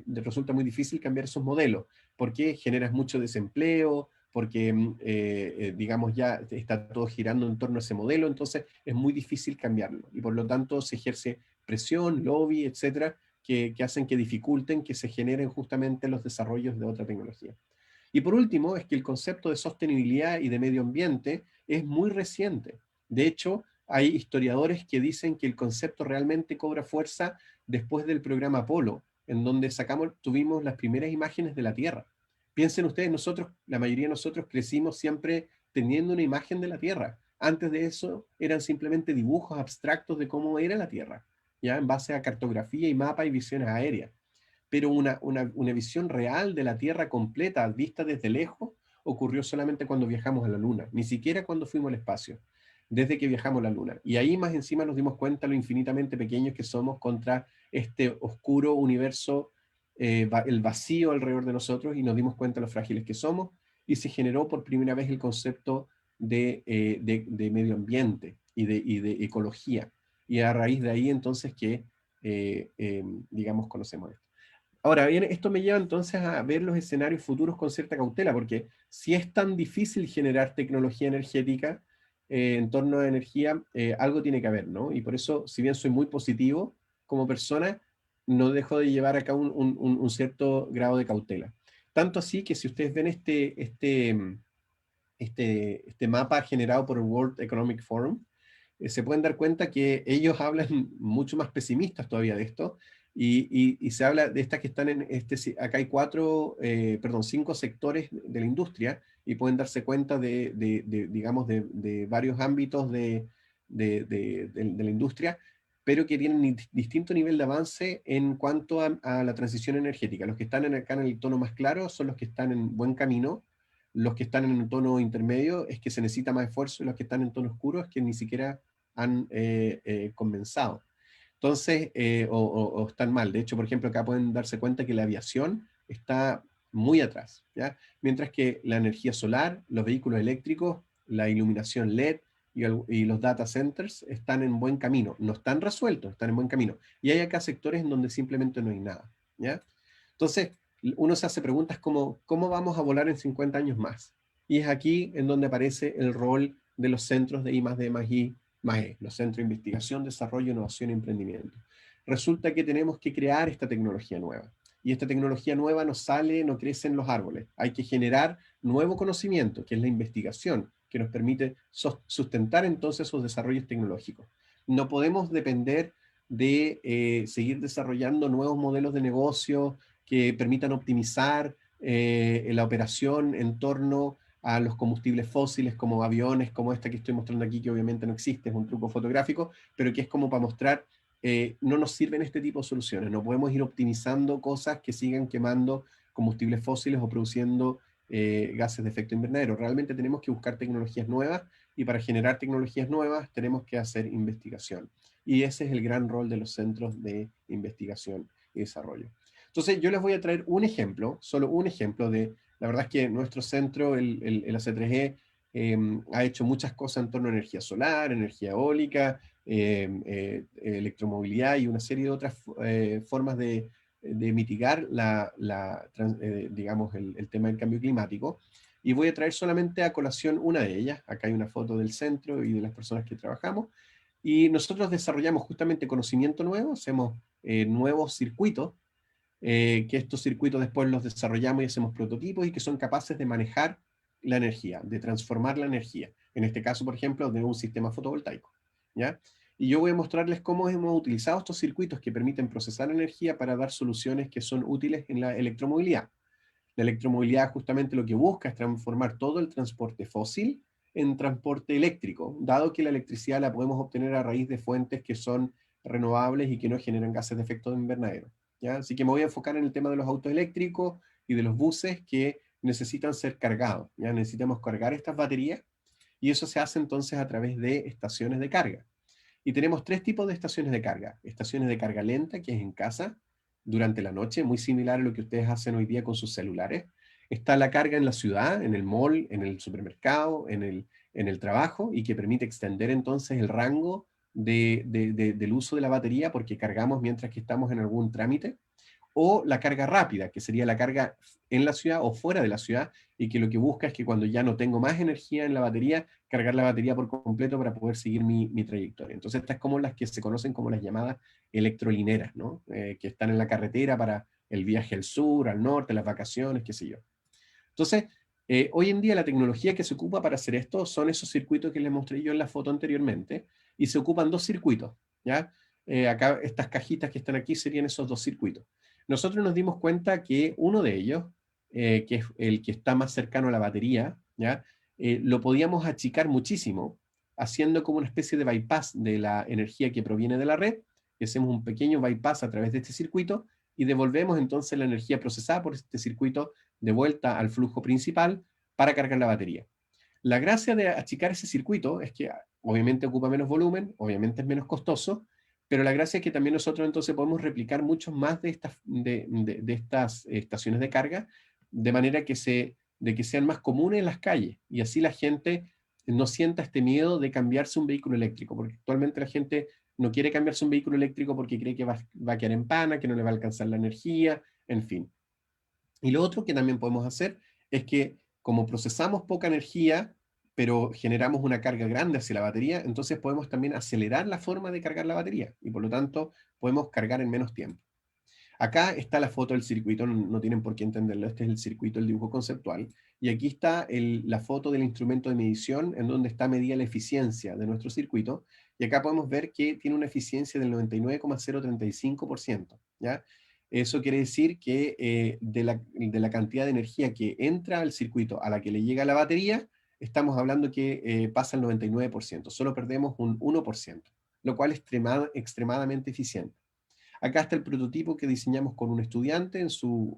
resulta muy difícil cambiar esos modelos, porque generas mucho desempleo, porque, digamos, ya está todo girando en torno a ese modelo, entonces es muy difícil cambiarlo. Y por lo tanto se ejerce presión, lobby, etcétera, que hacen que dificulten que se generen justamente los desarrollos de otra tecnología. Y por último, es que el concepto de sostenibilidad y de medio ambiente es muy reciente. De hecho, hay historiadores que dicen que el concepto realmente cobra fuerza después del programa Apolo, en donde tuvimos las primeras imágenes de la Tierra. Piensen ustedes, la mayoría de nosotros crecimos siempre teniendo una imagen de la Tierra. Antes de eso eran simplemente dibujos abstractos de cómo era la Tierra, ya en base a cartografía y mapa y visiones aéreas. Pero una visión real de la Tierra completa, vista desde lejos, ocurrió solamente cuando viajamos a la Luna, ni siquiera cuando fuimos al espacio, desde que viajamos a la Luna. Y ahí más encima nos dimos cuenta lo infinitamente pequeños que somos contra este oscuro universo, el vacío alrededor de nosotros, y nos dimos cuenta lo frágiles que somos, y se generó por primera vez el concepto de medio ambiente y de ecología. Y a raíz de ahí entonces que, digamos, conocemos esto. Ahora bien, esto me lleva entonces a ver los escenarios futuros con cierta cautela, porque si es tan difícil generar tecnología energética en torno a energía, algo tiene que haber, ¿no? Y por eso, si bien soy muy positivo como persona, no dejo de llevar acá un cierto grado de cautela. Tanto así que si ustedes ven este mapa generado por el World Economic Forum, se pueden dar cuenta que ellos hablan mucho más pesimistas todavía de esto, y se habla de estas que están acá hay 5 sectores de la industria, y pueden darse cuenta digamos, de varios ámbitos de la industria, pero que tienen distinto nivel de avance en cuanto a la transición energética. Los que están acá en el tono más claro son los que están en buen camino. Los que están en un tono intermedio es que se necesita más esfuerzo, y los que están en tono oscuro es que ni siquiera han comenzado. Entonces, o están mal. De hecho, por ejemplo, acá pueden darse cuenta que la aviación está muy atrás, ¿ya? Mientras que la energía solar, los vehículos eléctricos, la iluminación LED y los data centers están en buen camino. No están resueltos, están en buen camino. Y hay acá sectores en donde simplemente no hay nada, ¿ya? Entonces, uno se hace preguntas como, ¿cómo vamos a volar en 50 años más? Y es aquí en donde aparece el rol de los centros de I+D+I+E, los centros de investigación, desarrollo, innovación y emprendimiento. Resulta que tenemos que crear esta tecnología nueva. Y esta tecnología nueva no crece en los árboles. Hay que generar nuevo conocimiento, que es la investigación, que nos permite sustentar entonces esos desarrollos tecnológicos. No podemos depender de seguir desarrollando nuevos modelos de negocio que permitan optimizar la operación en torno a los combustibles fósiles, como aviones, como esta que estoy mostrando aquí, que obviamente no existe, es un truco fotográfico, pero que es como para mostrar, no nos sirven este tipo de soluciones. No podemos ir optimizando cosas que sigan quemando combustibles fósiles o produciendo gases de efecto invernadero. Realmente tenemos que buscar tecnologías nuevas, y para generar tecnologías nuevas tenemos que hacer investigación. Y ese es el gran rol de los centros de investigación y desarrollo. Entonces yo les voy a traer un ejemplo, solo un ejemplo la verdad es que nuestro centro, el AC3E, ha hecho muchas cosas en torno a energía solar, energía eólica, electromovilidad y una serie de otras formas de mitigar digamos, el tema del cambio climático. y voy a traer solamente a colación una de ellas. Acá hay una foto del centro y de las personas que trabajamos, y nosotros desarrollamos justamente conocimiento nuevo, hacemos nuevos circuitos, que estos circuitos después los desarrollamos y hacemos prototipos y que son capaces de manejar la energía, de transformar la energía. En este caso, por ejemplo, de un sistema fotovoltaico, ¿ya? Y yo voy a mostrarles cómo hemos utilizado estos circuitos que permiten procesar energía para dar soluciones que son útiles en la electromovilidad. La electromovilidad justamente lo que busca es transformar todo el transporte fósil en transporte eléctrico, dado que la electricidad la podemos obtener a raíz de fuentes que son renovables y que no generan gases de efecto invernadero, ¿ya? Así que me voy a enfocar en el tema de los autos eléctricos y de los buses que necesitan ser cargados, ¿ya? Necesitamos cargar estas baterías, y eso se hace entonces a través de estaciones de carga. Y tenemos tres tipos de estaciones de carga. Estaciones de carga lenta, que es en casa, durante la noche, muy similar a lo que ustedes hacen hoy día con sus celulares. Está la carga en la ciudad, en el mall, en el supermercado, en el trabajo, y que permite extender entonces el rango del uso de la batería porque cargamos mientras que estamos en algún trámite. O la carga rápida, que sería la carga en la ciudad o fuera de la ciudad, y que lo que busca es que cuando ya no tengo más energía en la batería, cargar la batería por completo para poder seguir mi trayectoria. Entonces estas como las que se conocen como las llamadas electrolineras, ¿no? Que están en la carretera para el viaje al sur, al norte, las vacaciones, qué sé yo. Entonces, hoy en día la tecnología que se ocupa para hacer esto son esos circuitos que les mostré yo en la foto anteriormente, y se ocupan dos circuitos, ¿ya? Acá estas cajitas que están aquí serían esos dos circuitos. Nosotros nos dimos cuenta que uno de ellos, que es el que está más cercano a la batería, ¿ya? Lo podíamos achicar muchísimo, haciendo como una especie de bypass de la energía que proviene de la red, y hacemos un pequeño bypass a través de este circuito, y devolvemos entonces la energía procesada por este circuito de vuelta al flujo principal para cargar la batería. La gracia de achicar ese circuito es que obviamente ocupa menos volumen, obviamente es menos costoso, pero la gracia es que también nosotros entonces podemos replicar muchos más de estas estaciones de carga, de manera que sean más comunes en las calles, y así la gente no sienta este miedo de cambiarse un vehículo eléctrico, porque actualmente la gente no quiere cambiarse un vehículo eléctrico porque cree que va a quedar en pana, que no le va a alcanzar la energía, en fin. Y lo otro que también podemos hacer es que, como procesamos poca energía, pero generamos una carga grande hacia la batería, entonces podemos también acelerar la forma de cargar la batería, y por lo tanto podemos cargar en menos tiempo. Acá está la foto del circuito, no tienen por qué entenderlo, este es el circuito, el dibujo conceptual, y aquí está la foto del instrumento de medición en donde está medida la eficiencia de nuestro circuito, y acá podemos ver que tiene una eficiencia del 99,035%, ¿ya? Eso quiere decir que de la cantidad de energía que entra al circuito a la que le llega la batería, estamos hablando que pasa el 99%, solo perdemos un 1%, lo cual es extremadamente eficiente. Acá está el prototipo que diseñamos con un estudiante en su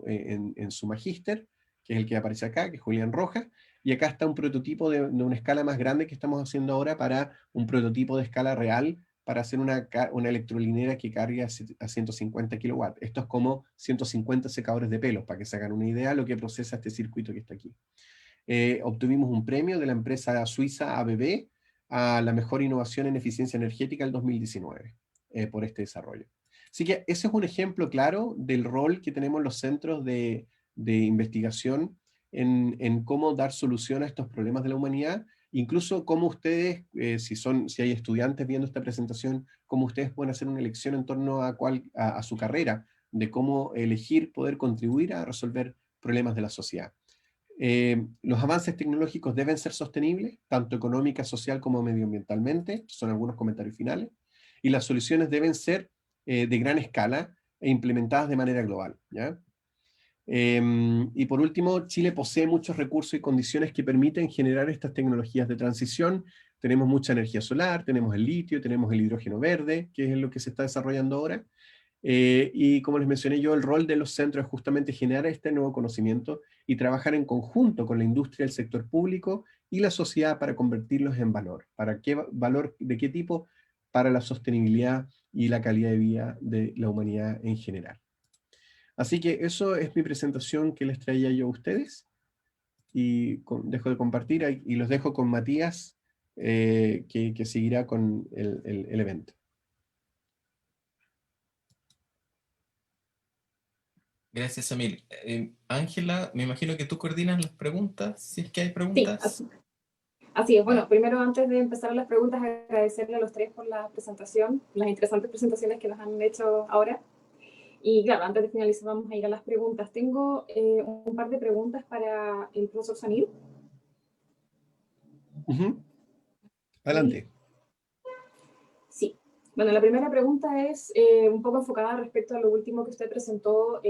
magíster, que es el que aparece acá, que es Julián Rojas, y acá está un prototipo de una escala más grande que estamos haciendo ahora para un prototipo de escala real, para hacer una electrolinera que cargue a 150 kilowatts. Esto es como 150 secadores de pelos, para que se hagan una idea de lo que procesa este circuito que está aquí. Obtuvimos un premio de la empresa suiza ABB a la mejor innovación en eficiencia energética del 2019 por este desarrollo. Así que ese es un ejemplo claro del rol que tenemos los centros de investigación en cómo dar solución a estos problemas de la humanidad, incluso cómo ustedes, si hay estudiantes viendo esta presentación, cómo ustedes pueden hacer una elección en torno a su carrera, de cómo elegir poder contribuir a resolver problemas de la sociedad. Los avances tecnológicos deben ser sostenibles, tanto económica, social como medioambientalmente, son algunos comentarios finales, y las soluciones deben ser de gran escala e implementadas de manera global, ¿ya? Y por último, Chile posee muchos recursos y condiciones que permiten generar estas tecnologías de transición. Tenemos mucha energía solar, tenemos el litio, tenemos el hidrógeno verde, que es lo que se está desarrollando ahora. Y como les mencioné yo, el rol de los centros es justamente generar este nuevo conocimiento y trabajar en conjunto con la industria, el sector público y la sociedad para convertirlos en valor. ¿Para qué valor? ¿De qué tipo? Para la sostenibilidad y la calidad de vida de la humanidad en general. Así que eso es mi presentación que les traía yo a ustedes, y dejo de compartir y los dejo con Matías, que seguirá con el evento. Gracias, Emil. Ángela, me imagino que tú coordinas las preguntas, si es que hay Sí, preguntas. así es. Bueno, Ah, primero, antes de empezar las preguntas, agradecerle a los tres por la presentación, las interesantes presentaciones que nos han hecho ahora. Y claro, antes de finalizar vamos a ir a las preguntas. Tengo un par de preguntas para el profesor Samir. Adelante. Sí. Bueno, la primera pregunta es un poco enfocada respecto a lo último que usted presentó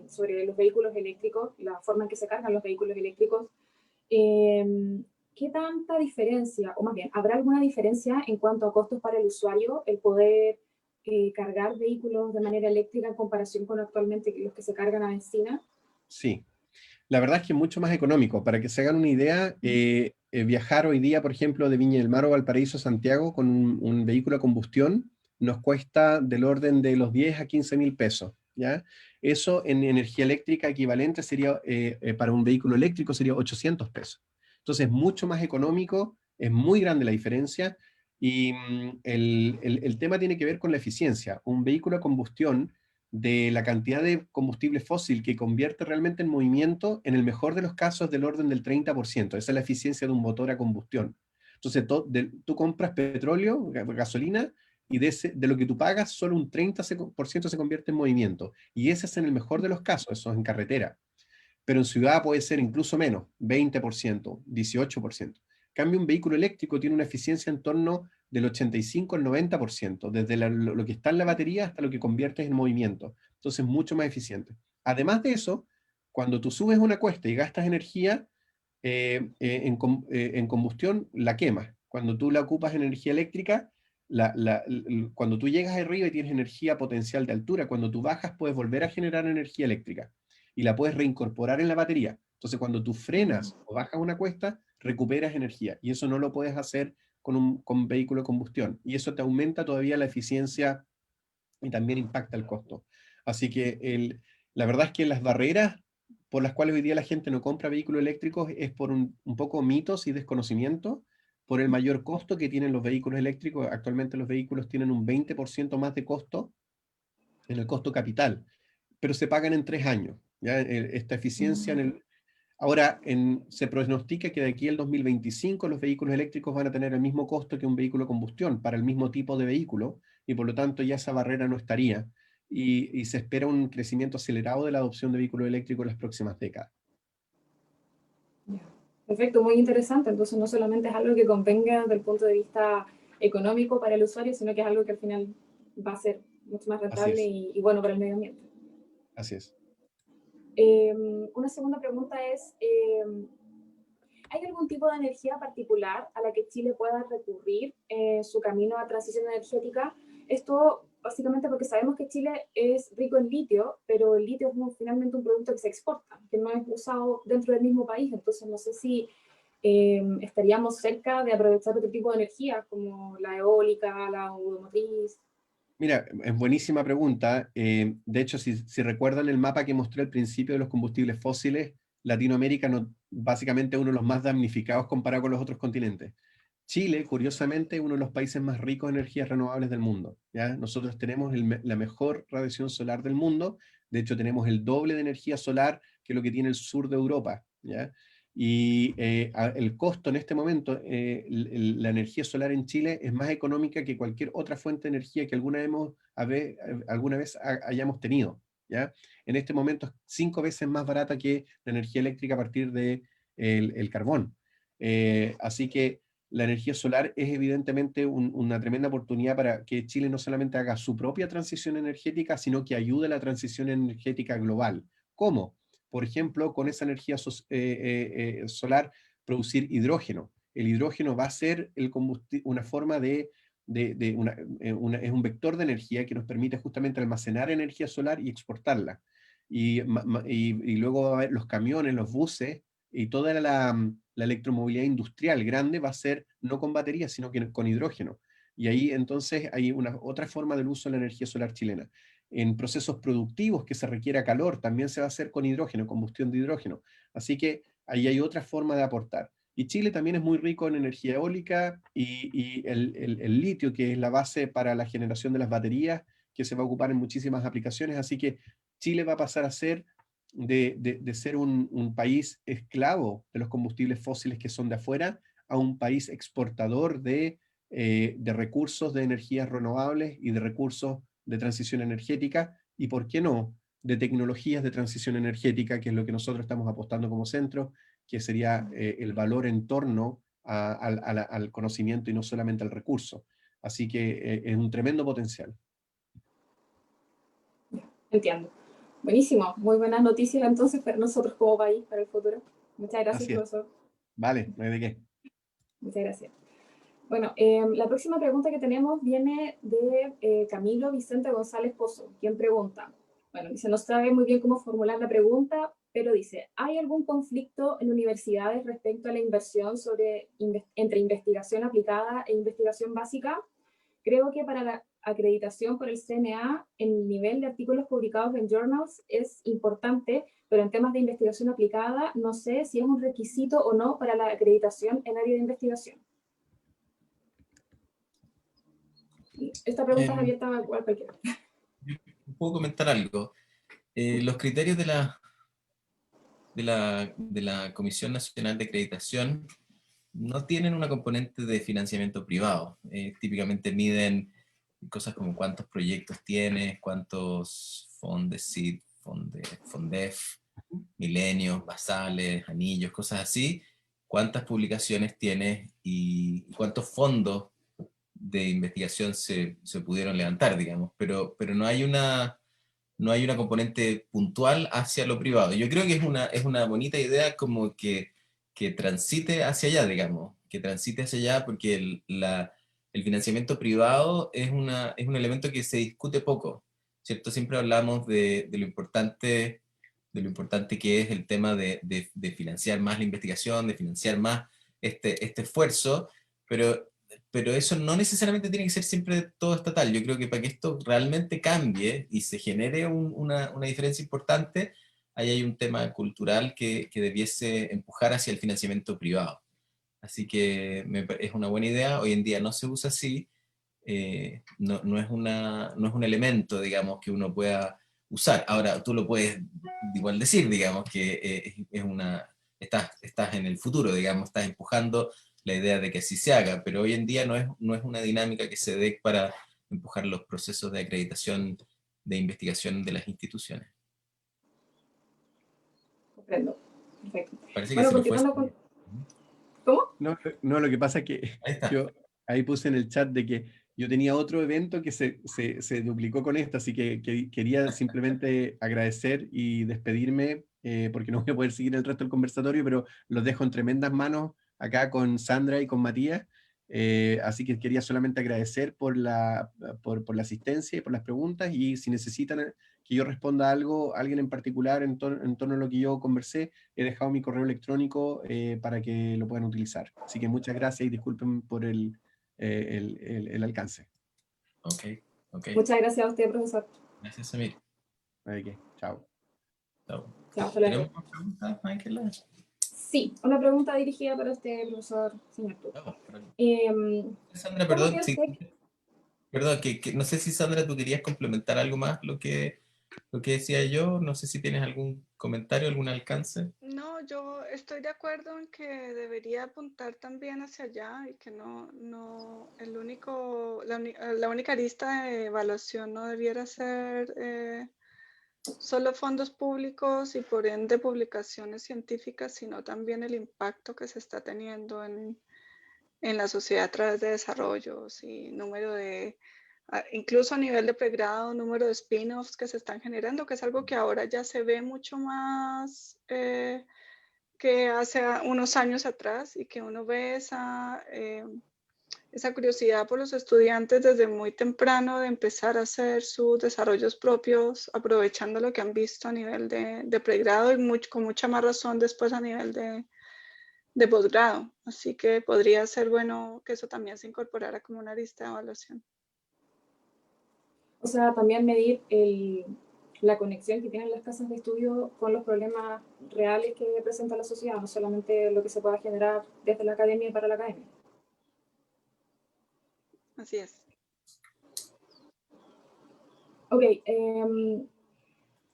sobre los vehículos eléctricos, la forma en que se cargan los vehículos eléctricos. ¿Qué tanta diferencia, o más bien, habrá alguna diferencia en cuanto a costos para el usuario, el poder cargar vehículos de manera eléctrica en comparación con actualmente los que se cargan a benzina? Sí. La verdad es que es mucho más económico. Para que se hagan una idea, viajar hoy día, por ejemplo, de Viña del Mar o Valparaíso a Santiago con un vehículo a combustión nos cuesta del orden de los 10 a 15 mil pesos, ¿ya? Eso en energía eléctrica equivalente sería, para un vehículo eléctrico sería 800 pesos. Entonces, mucho más económico, es muy grande la diferencia y el tema tiene que ver con la eficiencia. Un vehículo a combustión de la cantidad de combustible fósil que convierte realmente en movimiento, en el mejor de los casos del orden del 30%. Esa es la eficiencia de un motor a combustión. Entonces, tú compras petróleo, gasolina, y de lo que tú pagas, solo un 30% se convierte en movimiento. Y ese es en el mejor de los casos, eso es en carretera. Pero en ciudad puede ser incluso menos, 20%, 18%. En cambio, un vehículo eléctrico tiene una eficiencia en torno del 85 al 90%, desde lo que está en la batería hasta lo que conviertes en movimiento. Entonces, mucho más eficiente. Además de eso, cuando tú subes una cuesta y gastas energía en combustión, la quemas. Cuando tú la ocupas en energía eléctrica, cuando tú llegas arriba y tienes energía potencial de altura, cuando tú bajas puedes volver a generar energía eléctrica y la puedes reincorporar en la batería. Entonces, cuando tú frenas o bajas una cuesta, recuperas energía. Y eso no lo puedes hacer con vehículo de combustión. Y eso te aumenta todavía la eficiencia y también impacta el costo. Así que la verdad es que las barreras por las cuales hoy día la gente no compra vehículos eléctricos es por un poco mitos y desconocimiento, por el mayor costo que tienen los vehículos eléctricos. Actualmente los vehículos tienen un 20% más de costo en el costo capital, pero se pagan en 3 años. ¿Ya? Esta eficiencia ahora se pronostica que de aquí al 2025 los vehículos eléctricos van a tener el mismo costo que un vehículo a combustión para el mismo tipo de vehículo y por lo tanto ya esa barrera no estaría y se espera un crecimiento acelerado de la adopción de vehículos eléctricos en las próximas décadas. Perfecto, muy interesante. Entonces no solamente es algo que convenga desde el punto de vista económico para el usuario, sino que es algo que al final va a ser mucho más Así rentable es, y bueno para el medio ambiente. así es. Una segunda pregunta es, ¿hay algún tipo de energía particular a la que Chile pueda recurrir en su camino a transición energética? Esto básicamente porque sabemos que Chile es rico en litio, pero el litio es finalmente un producto que se exporta, que no es usado dentro del mismo país, entonces no sé si estaríamos cerca de aprovechar otro tipo de energía, como la eólica, la automotriz. Mira, es buenísima pregunta. De hecho, si recuerdan el mapa que mostré al principio de los combustibles fósiles, Latinoamérica básicamente es uno de los más damnificados comparado con los otros continentes. Chile, curiosamente, es uno de los países más ricos en energías renovables del mundo. ¿Ya? Nosotros tenemos la mejor radiación solar del mundo. De hecho, tenemos el doble de energía solar que lo que tiene el sur de Europa. ¿Ya? Y el costo en este momento, la energía solar en Chile es más económica que cualquier otra fuente de energía que alguna vez hayamos tenido. ¿Ya? En este momento es 5 veces más barata que la energía eléctrica a partir de el carbón. Así que la energía solar es evidentemente una tremenda oportunidad para que Chile no solamente haga su propia transición energética, sino que ayude a la transición energética global. ¿Cómo? Por ejemplo, con esa energía solar, producir hidrógeno. El hidrógeno va a ser una forma es un vector de energía que nos permite justamente almacenar energía solar y exportarla. Y luego va a haber los camiones, los buses y toda la electromovilidad industrial grande va a ser no con baterías, sino que con hidrógeno. Y ahí entonces hay otra forma del uso de la energía solar chilena. En procesos productivos que se requiera calor, también se va a hacer con hidrógeno, combustión de hidrógeno. Así que ahí hay otra forma de aportar. Y Chile también es muy rico en energía eólica y el litio, que es la base para la generación de las baterías, que se va a ocupar en muchísimas aplicaciones. Así que Chile va a pasar a ser de ser un país esclavo de los combustibles fósiles que son de afuera, a un país exportador de recursos de energías renovables y de recursos de transición energética, y por qué no, de tecnologías de transición energética, que es lo que nosotros estamos apostando como centro, que sería el valor en torno al conocimiento y no solamente al recurso. Así que es un tremendo potencial. Entiendo. Buenísimo. Muy buenas noticias entonces para nosotros como país, para el futuro. Muchas gracias, Así es. profesor. Vale, no hay de qué. Muchas gracias. Bueno, la próxima pregunta que tenemos viene de Camilo Vicente González Pozo, quien pregunta, bueno, dice, no sabe muy bien cómo formular la pregunta, pero dice, ¿hay algún conflicto en universidades respecto a la inversión entre investigación aplicada e investigación básica? Creo que para la acreditación por el CNA, el nivel de artículos publicados en journals es importante, pero en temas de investigación aplicada, no sé si es un requisito o no para la acreditación en área de investigación. Esta pregunta es abierta a cualquiera. ¿Puedo comentar algo? Los criterios de la Comisión Nacional de Acreditación no tienen una componente de financiamiento privado. Típicamente miden cosas como cuántos proyectos tienes, cuántos FONDESID, FONDEF, milenios, basales, anillos, cosas así, cuántas publicaciones tienes y cuántos fondos de investigación se pudieron levantar, digamos, pero no hay una componente puntual hacia lo privado. Yo creo que es una bonita idea como que transite hacia allá, digamos, que transite hacia allá porque el financiamiento privado es un elemento que se discute poco, ¿cierto? Siempre hablamos de lo importante que es el tema de financiar más la investigación, de financiar más este esfuerzo, pero eso no necesariamente tiene que ser siempre todo estatal. Yo creo que para que esto realmente cambie y se genere una diferencia importante, ahí hay un tema cultural que debiese empujar hacia el financiamiento privado. Así que es una buena idea. Hoy en día no se usa así. No es no es un elemento, digamos, que uno pueda usar. Ahora, tú lo puedes igual decir, digamos, que estás en el futuro, digamos, estás empujando la idea de que así se haga, pero hoy en día no es una dinámica que se dé para empujar los procesos de acreditación de investigación de las instituciones. Comprendo. Perfecto. Parece que Bueno, se nos fue. continuando con... ¿Cómo? No, lo que pasa es que Ahí está. yo ahí puse en el chat de que yo tenía otro evento que se duplicó con esto, así que quería simplemente agradecer y despedirme, porque no voy a poder seguir el resto del conversatorio, pero los dejo en tremendas manos acá con Sandra y con Matías. Así que quería solamente agradecer por la asistencia y por las preguntas, y si necesitan que yo responda algo, alguien en particular en torno a lo que yo conversé, he dejado mi correo electrónico para que lo puedan utilizar. Así que muchas gracias y disculpen por el alcance. Ok. Muchas gracias a usted, profesor. Gracias, Samir. Okay. Chao. Chao. Chao, hasta luego. ¿Tenemos más preguntas, Ángela? Sí, una pregunta dirigida para usted, profesor, señor Tuc. Sandra, ¿Cómo perdón, cree sí, usted perdón, que no sé si Sandra tú querías complementar algo más lo que decía yo, no sé si tienes algún comentario, algún alcance. No, yo estoy de acuerdo en que debería apuntar también hacia allá y que la única lista de evaluación no debiera ser solo fondos públicos y por ende publicaciones científicas, sino también el impacto que se está teniendo en la sociedad a través de desarrollos y incluso a nivel de pregrado, número de spin-offs que se están generando, que es algo que ahora ya se ve mucho más que hace unos años atrás, y que uno ve esa curiosidad por los estudiantes desde muy temprano de empezar a hacer sus desarrollos propios, aprovechando lo que han visto a nivel de pregrado y con mucha más razón después a nivel de posgrado. Así que podría ser bueno que eso también se incorporara como una lista de evaluación. O sea, también medir la conexión que tienen las casas de estudio con los problemas reales que presenta la sociedad, no solamente lo que se pueda generar desde la academia y para la academia. Así es. Ok,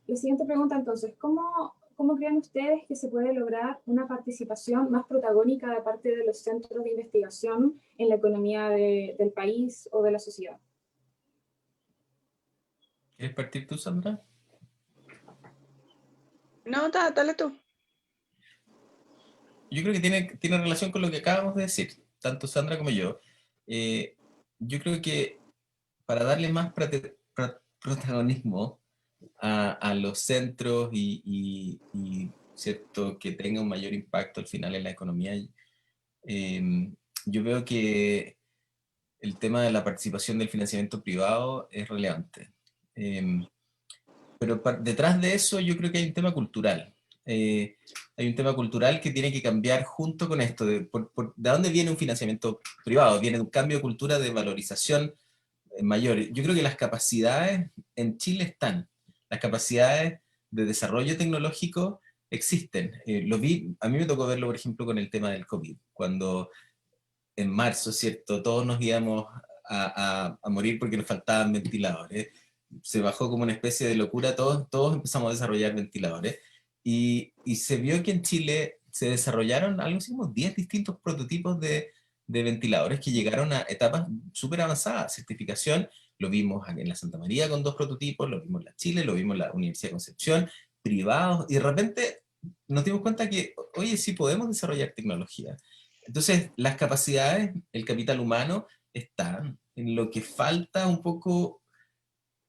La siguiente pregunta entonces, ¿cómo creen ustedes que se puede lograr una participación más protagónica de parte de los centros de investigación en la economía del país o de la sociedad? ¿Quieres partir tú, Sandra? No, dale tú. Yo creo que tiene relación con lo que acabamos de decir, tanto Sandra como yo. Yo creo que para darle más protagonismo a los centros y, cierto, que tenga un mayor impacto al final en la economía, yo veo que el tema de la participación del financiamiento privado es relevante. Pero detrás de eso yo creo que hay un tema cultural. Hay un tema cultural que tiene que cambiar junto con esto. ¿De dónde viene un financiamiento privado? Viene de un cambio de cultura de valorización mayor. Yo creo que las capacidades en Chile están. Las capacidades de desarrollo tecnológico existen. A mí me tocó verlo, por ejemplo, con el tema del COVID, cuando en marzo, ¿cierto? Todos nos íbamos a morir porque nos faltaban ventiladores. Se bajó como una especie de locura, todos empezamos a desarrollar ventiladores. Y se vio que en Chile se desarrollaron algo así como 10 distintos prototipos de ventiladores que llegaron a etapas súper avanzadas. Certificación, lo vimos en la Santa María con 2 prototipos, lo vimos en la Chile, lo vimos en la Universidad de Concepción, privados, y de repente nos dimos cuenta que, oye, sí podemos desarrollar tecnología. Entonces, las capacidades, el capital humano, están. En lo que falta un poco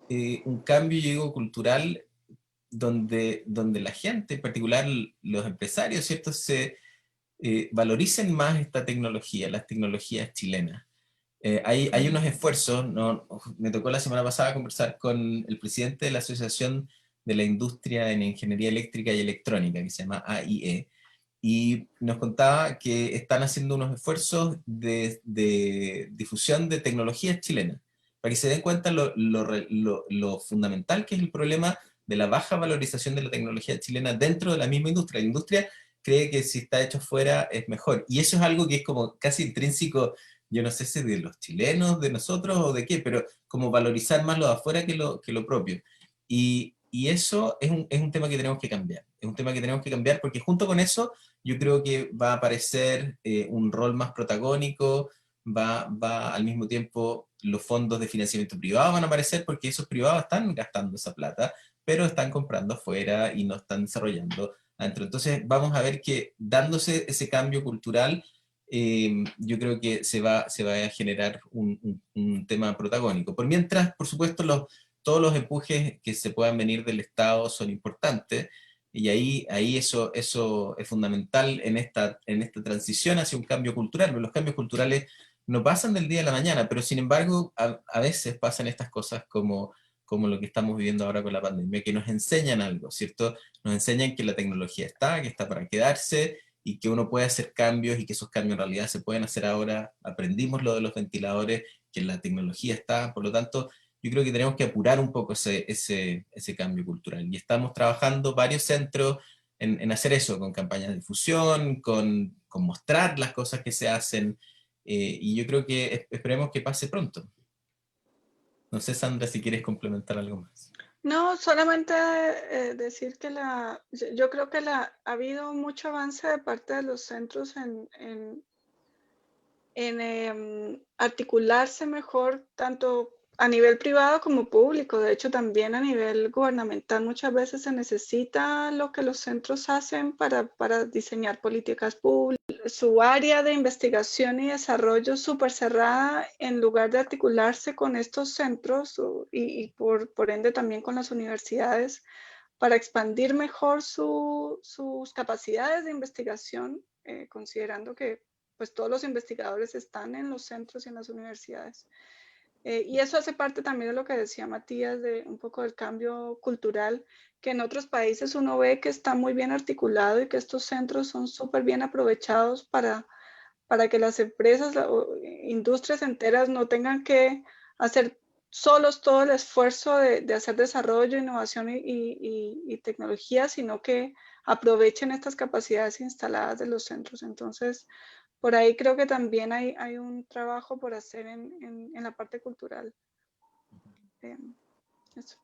un cambio, yo digo, cultural, donde la gente, en particular los empresarios, ¿cierto?, valoricen más esta tecnología, las tecnologías chilenas. Hay unos esfuerzos, ¿no? Me tocó la semana pasada conversar con el presidente de la Asociación de la Industria en Ingeniería Eléctrica y Electrónica, que se llama AIE, y nos contaba que están haciendo unos esfuerzos de difusión de tecnologías chilenas, para que se den cuenta lo fundamental que es el problema de la baja valorización de la tecnología chilena dentro de la misma industria. La industria cree que si está hecho fuera es mejor, y eso es algo que es como casi intrínseco, yo no sé si de los chilenos, de nosotros o de qué, pero como valorizar más lo de afuera que lo propio. Y eso es un tema que tenemos que cambiar. Es un tema que tenemos que cambiar porque junto con eso yo creo que va a aparecer un rol más protagónico, va al mismo tiempo los fondos de financiamiento privado van a aparecer porque esos privados están gastando esa plata, pero están comprando afuera y no están desarrollando adentro. Entonces vamos a ver que dándose ese cambio cultural, yo creo que se va a generar un tema protagónico. Por mientras, por supuesto, todos los empujes que se puedan venir del Estado son importantes, y ahí eso es fundamental en esta transición hacia un cambio cultural. Pero los cambios culturales no pasan del día a la mañana, pero sin embargo a veces pasan estas cosas como lo que estamos viviendo ahora con la pandemia, que nos enseñan algo, ¿cierto? Nos enseñan que la tecnología está, que está para quedarse, y que uno puede hacer cambios, y que esos cambios en realidad se pueden hacer ahora. Aprendimos lo de los ventiladores, que la tecnología está, por lo tanto, yo creo que tenemos que apurar un poco ese cambio cultural. Y estamos trabajando varios centros en hacer eso, con campañas de difusión, con mostrar las cosas que se hacen, y yo creo que esperemos que pase pronto. No sé, Sandra, si quieres complementar algo más. No, solamente decir que yo creo que ha habido mucho avance de parte de los centros en articularse mejor, tanto a nivel privado como público. De hecho, también a nivel gubernamental muchas veces se necesita lo que los centros hacen para diseñar políticas públicas. Su área de investigación y desarrollo súper cerrada, en lugar de articularse con estos centros y por ende también con las universidades, para expandir mejor sus capacidades de investigación, considerando que pues todos los investigadores están en los centros y en las universidades. Y eso hace parte también de lo que decía Matías, de un poco del cambio cultural, que en otros países uno ve que está muy bien articulado y que estos centros son súper bien aprovechados para que las empresas o industrias enteras no tengan que hacer solos todo el esfuerzo de hacer desarrollo, innovación y tecnología, sino que aprovechen estas capacidades instaladas de los centros. Entonces, por ahí creo que también hay un trabajo por hacer en la parte cultural. Eso.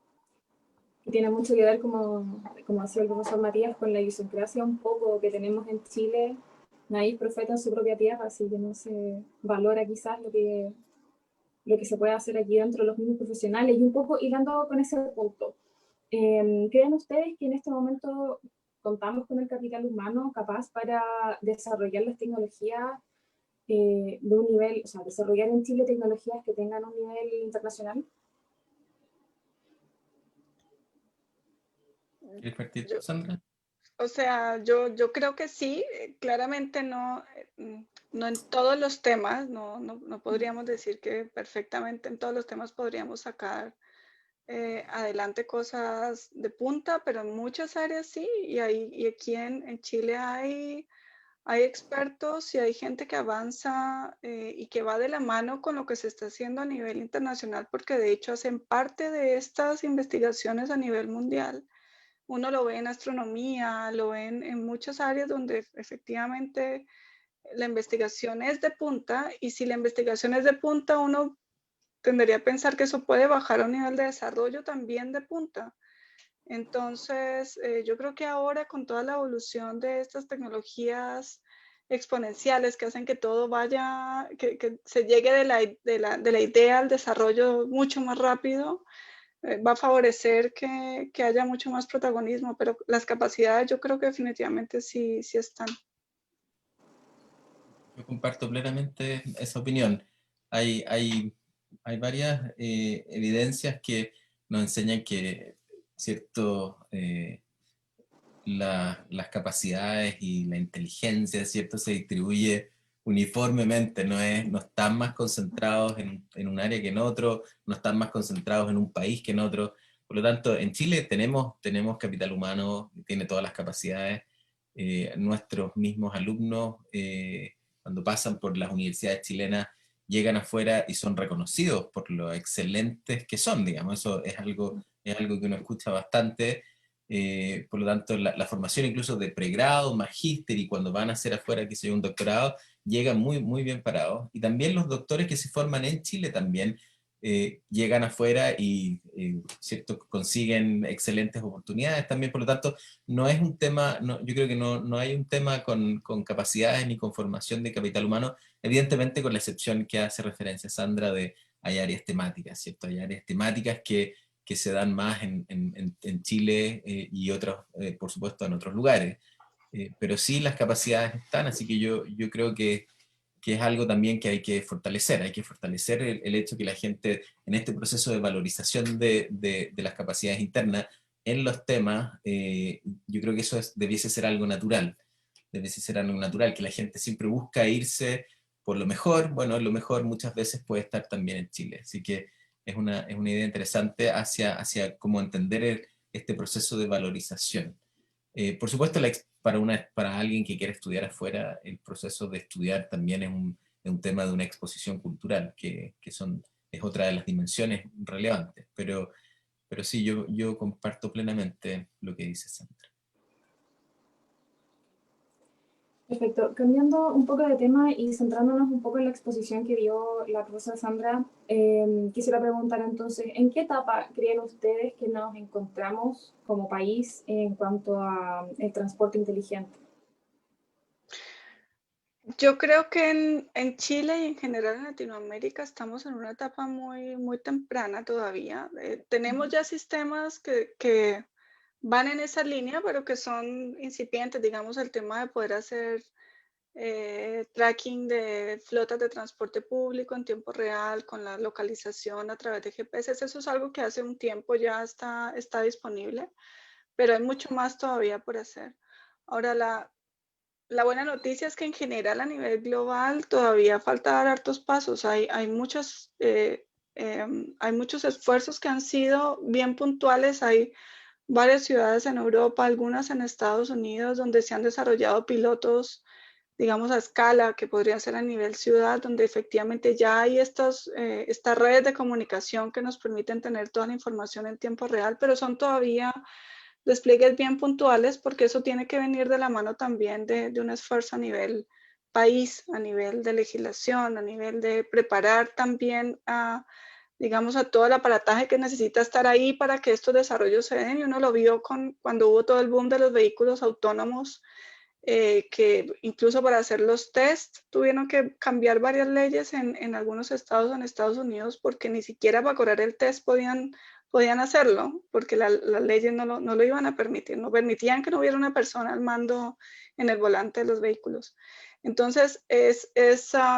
que tiene mucho que ver, como decía el profesor Matías, con la idiosincrasia un poco que tenemos en Chile. Nadie es profeta en su propia tierra, así que no se valora quizás lo que se puede hacer aquí dentro de los mismos profesionales. Y un poco hilando con ese punto, ¿creen ustedes que en este momento contamos con el capital humano capaz para desarrollar las tecnologías de un nivel, o sea, desarrollar en Chile tecnologías que tengan un nivel internacional? ¿Quieres partir, Yo, Sandra? o sea, yo creo que sí, claramente no, no en todos los temas, no podríamos decir que perfectamente en todos los temas podríamos sacar adelante cosas de punta, pero en muchas áreas sí, y aquí en Chile hay expertos y hay gente que avanza y que va de la mano con lo que se está haciendo a nivel internacional, porque de hecho hacen parte de estas investigaciones a nivel mundial. Uno lo ve en astronomía, lo ve en muchas áreas donde efectivamente la investigación es de punta, y si la investigación es de punta, uno tendería a pensar que eso puede bajar a un nivel de desarrollo también de punta. Entonces, yo creo que ahora con toda la evolución de estas tecnologías exponenciales que hacen que todo vaya, que se llegue de la idea al desarrollo mucho más rápido, va a favorecer que haya mucho más protagonismo, pero las capacidades yo creo que definitivamente sí están. Yo comparto plenamente esa opinión. Hay varias evidencias que nos enseñan que cierto, las capacidades y la inteligencia, ¿cierto? Se distribuye uniformemente, no están más concentrados en un área que en otro, no están más concentrados en un país que en otro. Por lo tanto, en Chile tenemos capital humano, tiene todas las capacidades. Nuestros mismos alumnos, cuando pasan por las universidades chilenas, llegan afuera y son reconocidos por lo excelentes que son, digamos. Eso es algo que uno escucha bastante. Por lo tanto, la formación incluso de pregrado, magíster y cuando van a hacer afuera, que sea un doctorado, llegan muy bien parados. Y también los doctores que se forman en Chile también llegan afuera y ¿cierto? Consiguen excelentes oportunidades también. Por lo tanto, no es un tema, yo creo que no hay un tema con capacidades ni con formación de capital humano, evidentemente con la excepción que hace referencia Sandra de hay áreas temáticas, ¿cierto? Hay áreas temáticas que se dan más en Chile y otros, por supuesto, en otros lugares. Pero sí las capacidades están, así que yo creo que es algo también que hay que fortalecer. Hay que fortalecer el hecho que la gente, en este proceso de valorización de las capacidades internas en los temas, yo creo que eso debiese ser algo natural. Debiese ser algo natural, que la gente siempre busca irse por lo mejor. Bueno, lo mejor muchas veces puede estar también en Chile. Así que es una idea interesante hacia cómo entender este proceso de valorización. Por supuesto, para alguien que quiere estudiar afuera, el proceso de estudiar también es un tema de una exposición cultural, es otra de las dimensiones relevantes. Pero sí, yo comparto plenamente lo que dice Sandra. Perfecto. Cambiando un poco de tema y centrándonos un poco en la exposición que dio la profesora Sandra, quisiera preguntar entonces, ¿en qué etapa creen ustedes que nos encontramos como país en cuanto a el transporte inteligente? Yo creo que en Chile y en general en Latinoamérica estamos en una etapa muy temprana todavía. Tenemos ya sistemas que van en esa línea, pero que son incipientes. Digamos, el tema de poder hacer tracking de flotas de transporte público en tiempo real con la localización a través de GPS. Eso es algo que hace un tiempo ya está disponible, pero hay mucho más todavía por hacer. Ahora, la buena noticia es que en general a nivel global todavía falta dar hartos pasos. Hay muchos esfuerzos que han sido bien puntuales. Hay varias ciudades en Europa, algunas en Estados Unidos, donde se han desarrollado pilotos, digamos, a escala, que podría ser a nivel ciudad, donde efectivamente ya hay estas redes de comunicación que nos permiten tener toda la información en tiempo real, pero son todavía despliegues bien puntuales, porque eso tiene que venir de la mano también de un esfuerzo a nivel país, a nivel de legislación, a nivel de preparar también a digamos, a todo el aparataje que necesita estar ahí para que estos desarrollos se den, y uno lo vio cuando hubo todo el boom de los vehículos autónomos, que incluso para hacer los test tuvieron que cambiar varias leyes en algunos estados en Estados Unidos, porque ni siquiera para correr el test podían hacerlo, porque las leyes no lo iban a permitir, no permitían que no hubiera una persona al mando en el volante de los vehículos. Entonces,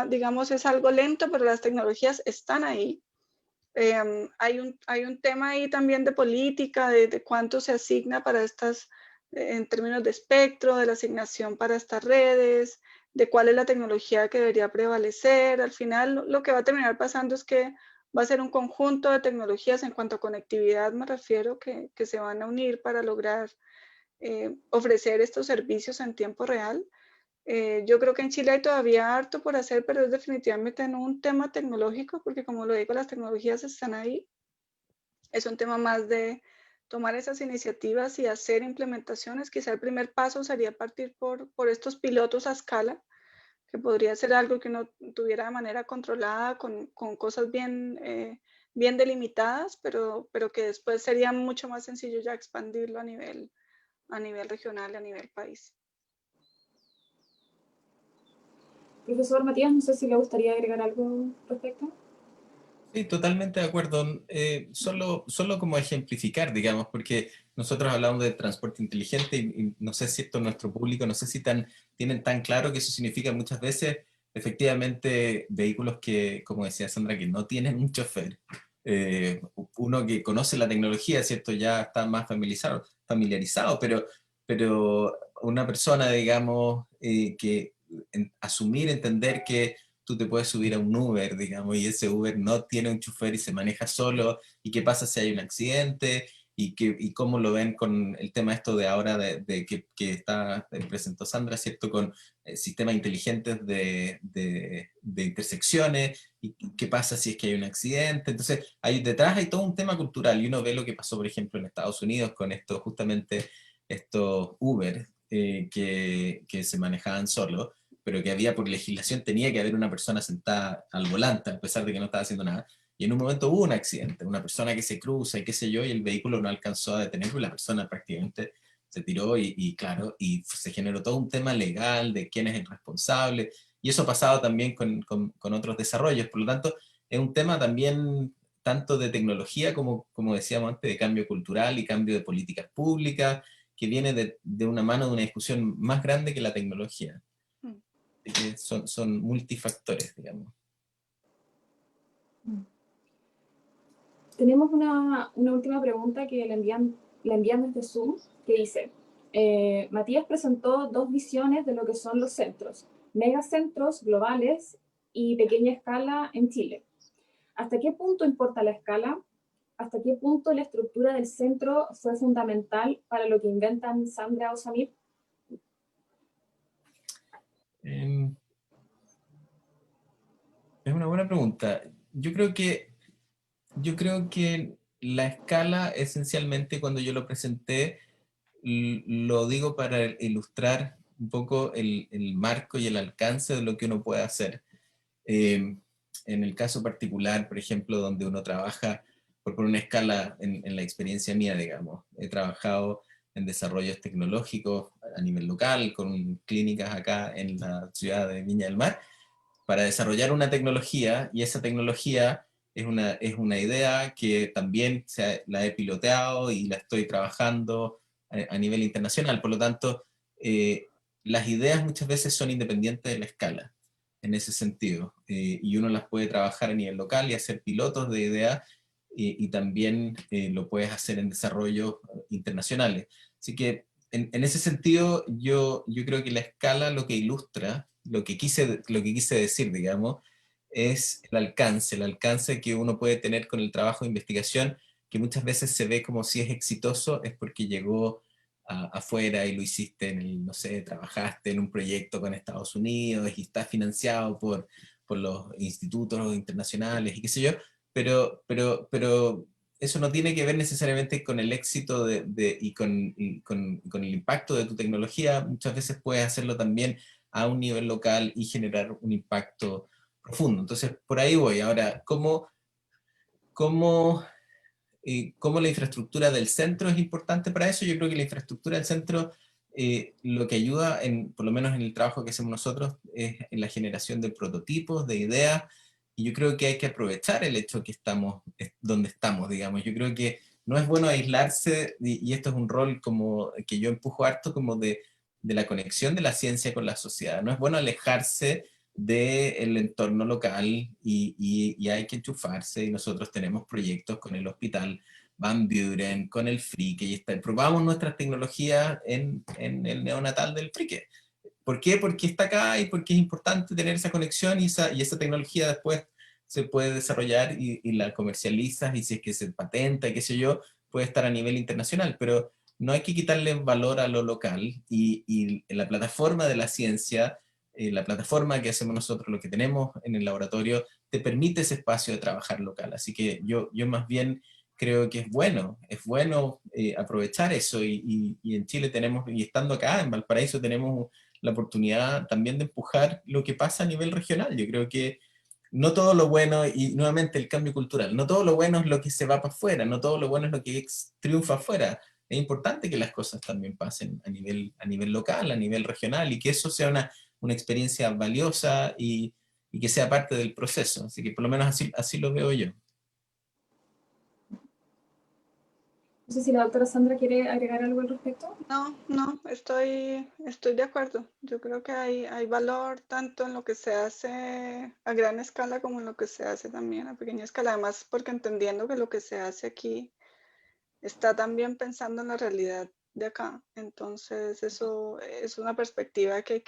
digamos, es algo lento, pero las tecnologías están ahí. Hay un tema ahí también de política, de cuánto se asigna para estas, en términos de espectro, de la asignación para estas redes, de cuál es la tecnología que debería prevalecer. Al final, lo que va a terminar pasando es que va a ser un conjunto de tecnologías, en cuanto a conectividad me refiero, que se van a unir para lograr ofrecer estos servicios en tiempo real. Yo creo que en Chile hay todavía harto por hacer, pero es definitivamente no un tema tecnológico, porque como lo digo, las tecnologías están ahí. Es un tema más de tomar esas iniciativas y hacer implementaciones. Quizá el primer paso sería partir por estos pilotos a escala, que podría ser algo que uno tuviera de manera controlada, con cosas bien delimitadas, pero que después sería mucho más sencillo ya expandirlo a nivel regional y a nivel país. Profesor Matías, no sé si le gustaría agregar algo al respecto. Sí, totalmente de acuerdo. Solo como ejemplificar, digamos, porque nosotros hablamos de transporte inteligente y no sé si esto nuestro público, no sé si tienen tan claro que eso significa muchas veces, efectivamente, vehículos que, como decía Sandra, que no tienen un chofer. Uno que conoce la tecnología, ¿cierto? Ya está más familiarizado, pero una persona, digamos, que asumir, entender que tú te puedes subir a un Uber, digamos, y ese Uber no tiene un chofer y se maneja solo, y qué pasa si hay un accidente, y cómo lo ven con el tema esto de ahora que presentó Sandra, ¿cierto? Con sistemas inteligentes de intersecciones, y qué pasa si es que hay un accidente. Entonces, detrás hay todo un tema cultural, y uno ve lo que pasó, por ejemplo, en Estados Unidos con esto, justamente estos Uber que se manejaban solos, pero que había por legislación, tenía que haber una persona sentada al volante, a pesar de que no estaba haciendo nada, y en un momento hubo un accidente, una persona que se cruza y qué sé yo, y el vehículo no alcanzó a detenerlo, y la persona prácticamente se tiró, y claro, y se generó todo un tema legal de quién es el responsable, y eso ha pasado también con otros desarrollos. Por lo tanto, es un tema también tanto de tecnología como decíamos antes, de cambio cultural y cambio de políticas públicas, que viene de una mano de una discusión más grande que la tecnología. Son multifactores, digamos. Tenemos una última pregunta que le envían desde Zoom, que dice, Matías presentó dos visiones de lo que son los centros, megacentros globales y pequeña escala en Chile. ¿Hasta qué punto importa la escala? ¿Hasta qué punto la estructura del centro fue fundamental para lo que inventan Sandra o Samir? Es una buena pregunta. Yo creo que la escala, esencialmente, cuando yo lo presenté, lo digo para ilustrar un poco el marco y el alcance de lo que uno puede hacer. En el caso particular, por ejemplo, donde uno trabaja por una escala, en la experiencia mía, digamos, he trabajado en desarrollos tecnológicos a nivel local, con clínicas acá en la ciudad de Viña del Mar, para desarrollar una tecnología, y esa tecnología es una idea que también la he piloteado y la estoy trabajando a nivel internacional. Por lo tanto, las ideas muchas veces son independientes de la escala, en ese sentido, y uno las puede trabajar a nivel local y hacer pilotos de ideas, y también lo puedes hacer en desarrollos internacionales. Así que en ese sentido, yo creo que la escala lo que ilustra, lo que quise decir, digamos, es el alcance que uno puede tener con el trabajo de investigación, que muchas veces se ve como si es exitoso, es porque llegó afuera y lo hiciste no sé, trabajaste en un proyecto con Estados Unidos y está financiado por los institutos internacionales y qué sé yo, pero eso no tiene que ver necesariamente con el éxito y con el impacto de tu tecnología. Muchas veces puedes hacerlo también a un nivel local y generar un impacto profundo. Entonces, por ahí voy. Ahora, ¿cómo cómo la infraestructura del centro es importante para eso. Yo creo que la infraestructura del centro lo que ayuda, por lo menos en el trabajo que hacemos nosotros, es en la generación de prototipos, de ideas, y yo creo que hay que aprovechar el hecho que estamos donde estamos, digamos. Yo creo que no es bueno aislarse, y esto es un rol como que yo empujo harto, como de la conexión de la ciencia con la sociedad. No es bueno alejarse del entorno local y hay que enchufarse, y nosotros tenemos proyectos con el Hospital Van Buren, con el Frique, y probamos nuestras tecnologías en el neonatal del Frique. ¿Por qué? Porque está acá y porque es importante tener esa conexión, y esa tecnología después se puede desarrollar y la comercializas, y si es que se patenta, qué sé yo, puede estar a nivel internacional, pero no hay que quitarle valor a lo local, y la plataforma de la ciencia, la plataforma que hacemos nosotros, lo que tenemos en el laboratorio, te permite ese espacio de trabajar local. Así que yo más bien creo que es bueno aprovechar eso, y en Chile tenemos, y estando acá en Valparaíso, tenemos la oportunidad también de empujar lo que pasa a nivel regional. Yo creo que no todo lo bueno, y nuevamente el cambio cultural, no todo lo bueno es lo que se va para afuera, no todo lo bueno es lo que triunfa afuera. Es importante que las cosas también pasen a nivel local, a nivel regional, y que eso sea una experiencia valiosa, y que sea parte del proceso. Así que por lo menos así lo veo yo. No sé si la doctora Sandra quiere agregar algo al respecto. No, estoy de acuerdo. Yo creo que hay valor tanto en lo que se hace a gran escala como en lo que se hace también a pequeña escala. Además, porque entendiendo que lo que se hace aquí está también pensando en la realidad de acá. Entonces, eso es una perspectiva que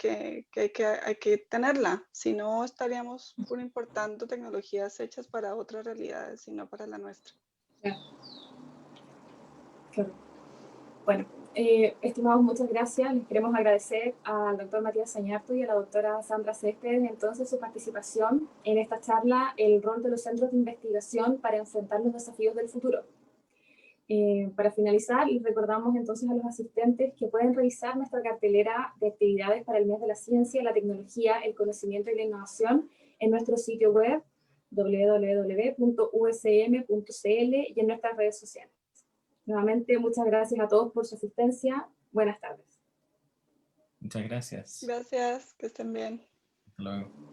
hay que tenerla. Si no, estaríamos puro importando tecnologías hechas para otras realidades y no para la nuestra. Claro. Bueno, estimados, muchas gracias. Les queremos agradecer al doctor Matías Zañartu y a la doctora Sandra Céspedes entonces su participación en esta charla, el rol de los centros de investigación para enfrentar los desafíos del futuro. Para finalizar, les recordamos entonces a los asistentes que pueden revisar nuestra cartelera de actividades para el mes de la ciencia, la tecnología, el conocimiento y la innovación en nuestro sitio web www.usm.cl y en nuestras redes sociales. Nuevamente, muchas gracias a todos por su asistencia. Buenas tardes. Muchas gracias. Gracias, que estén bien. Hasta luego.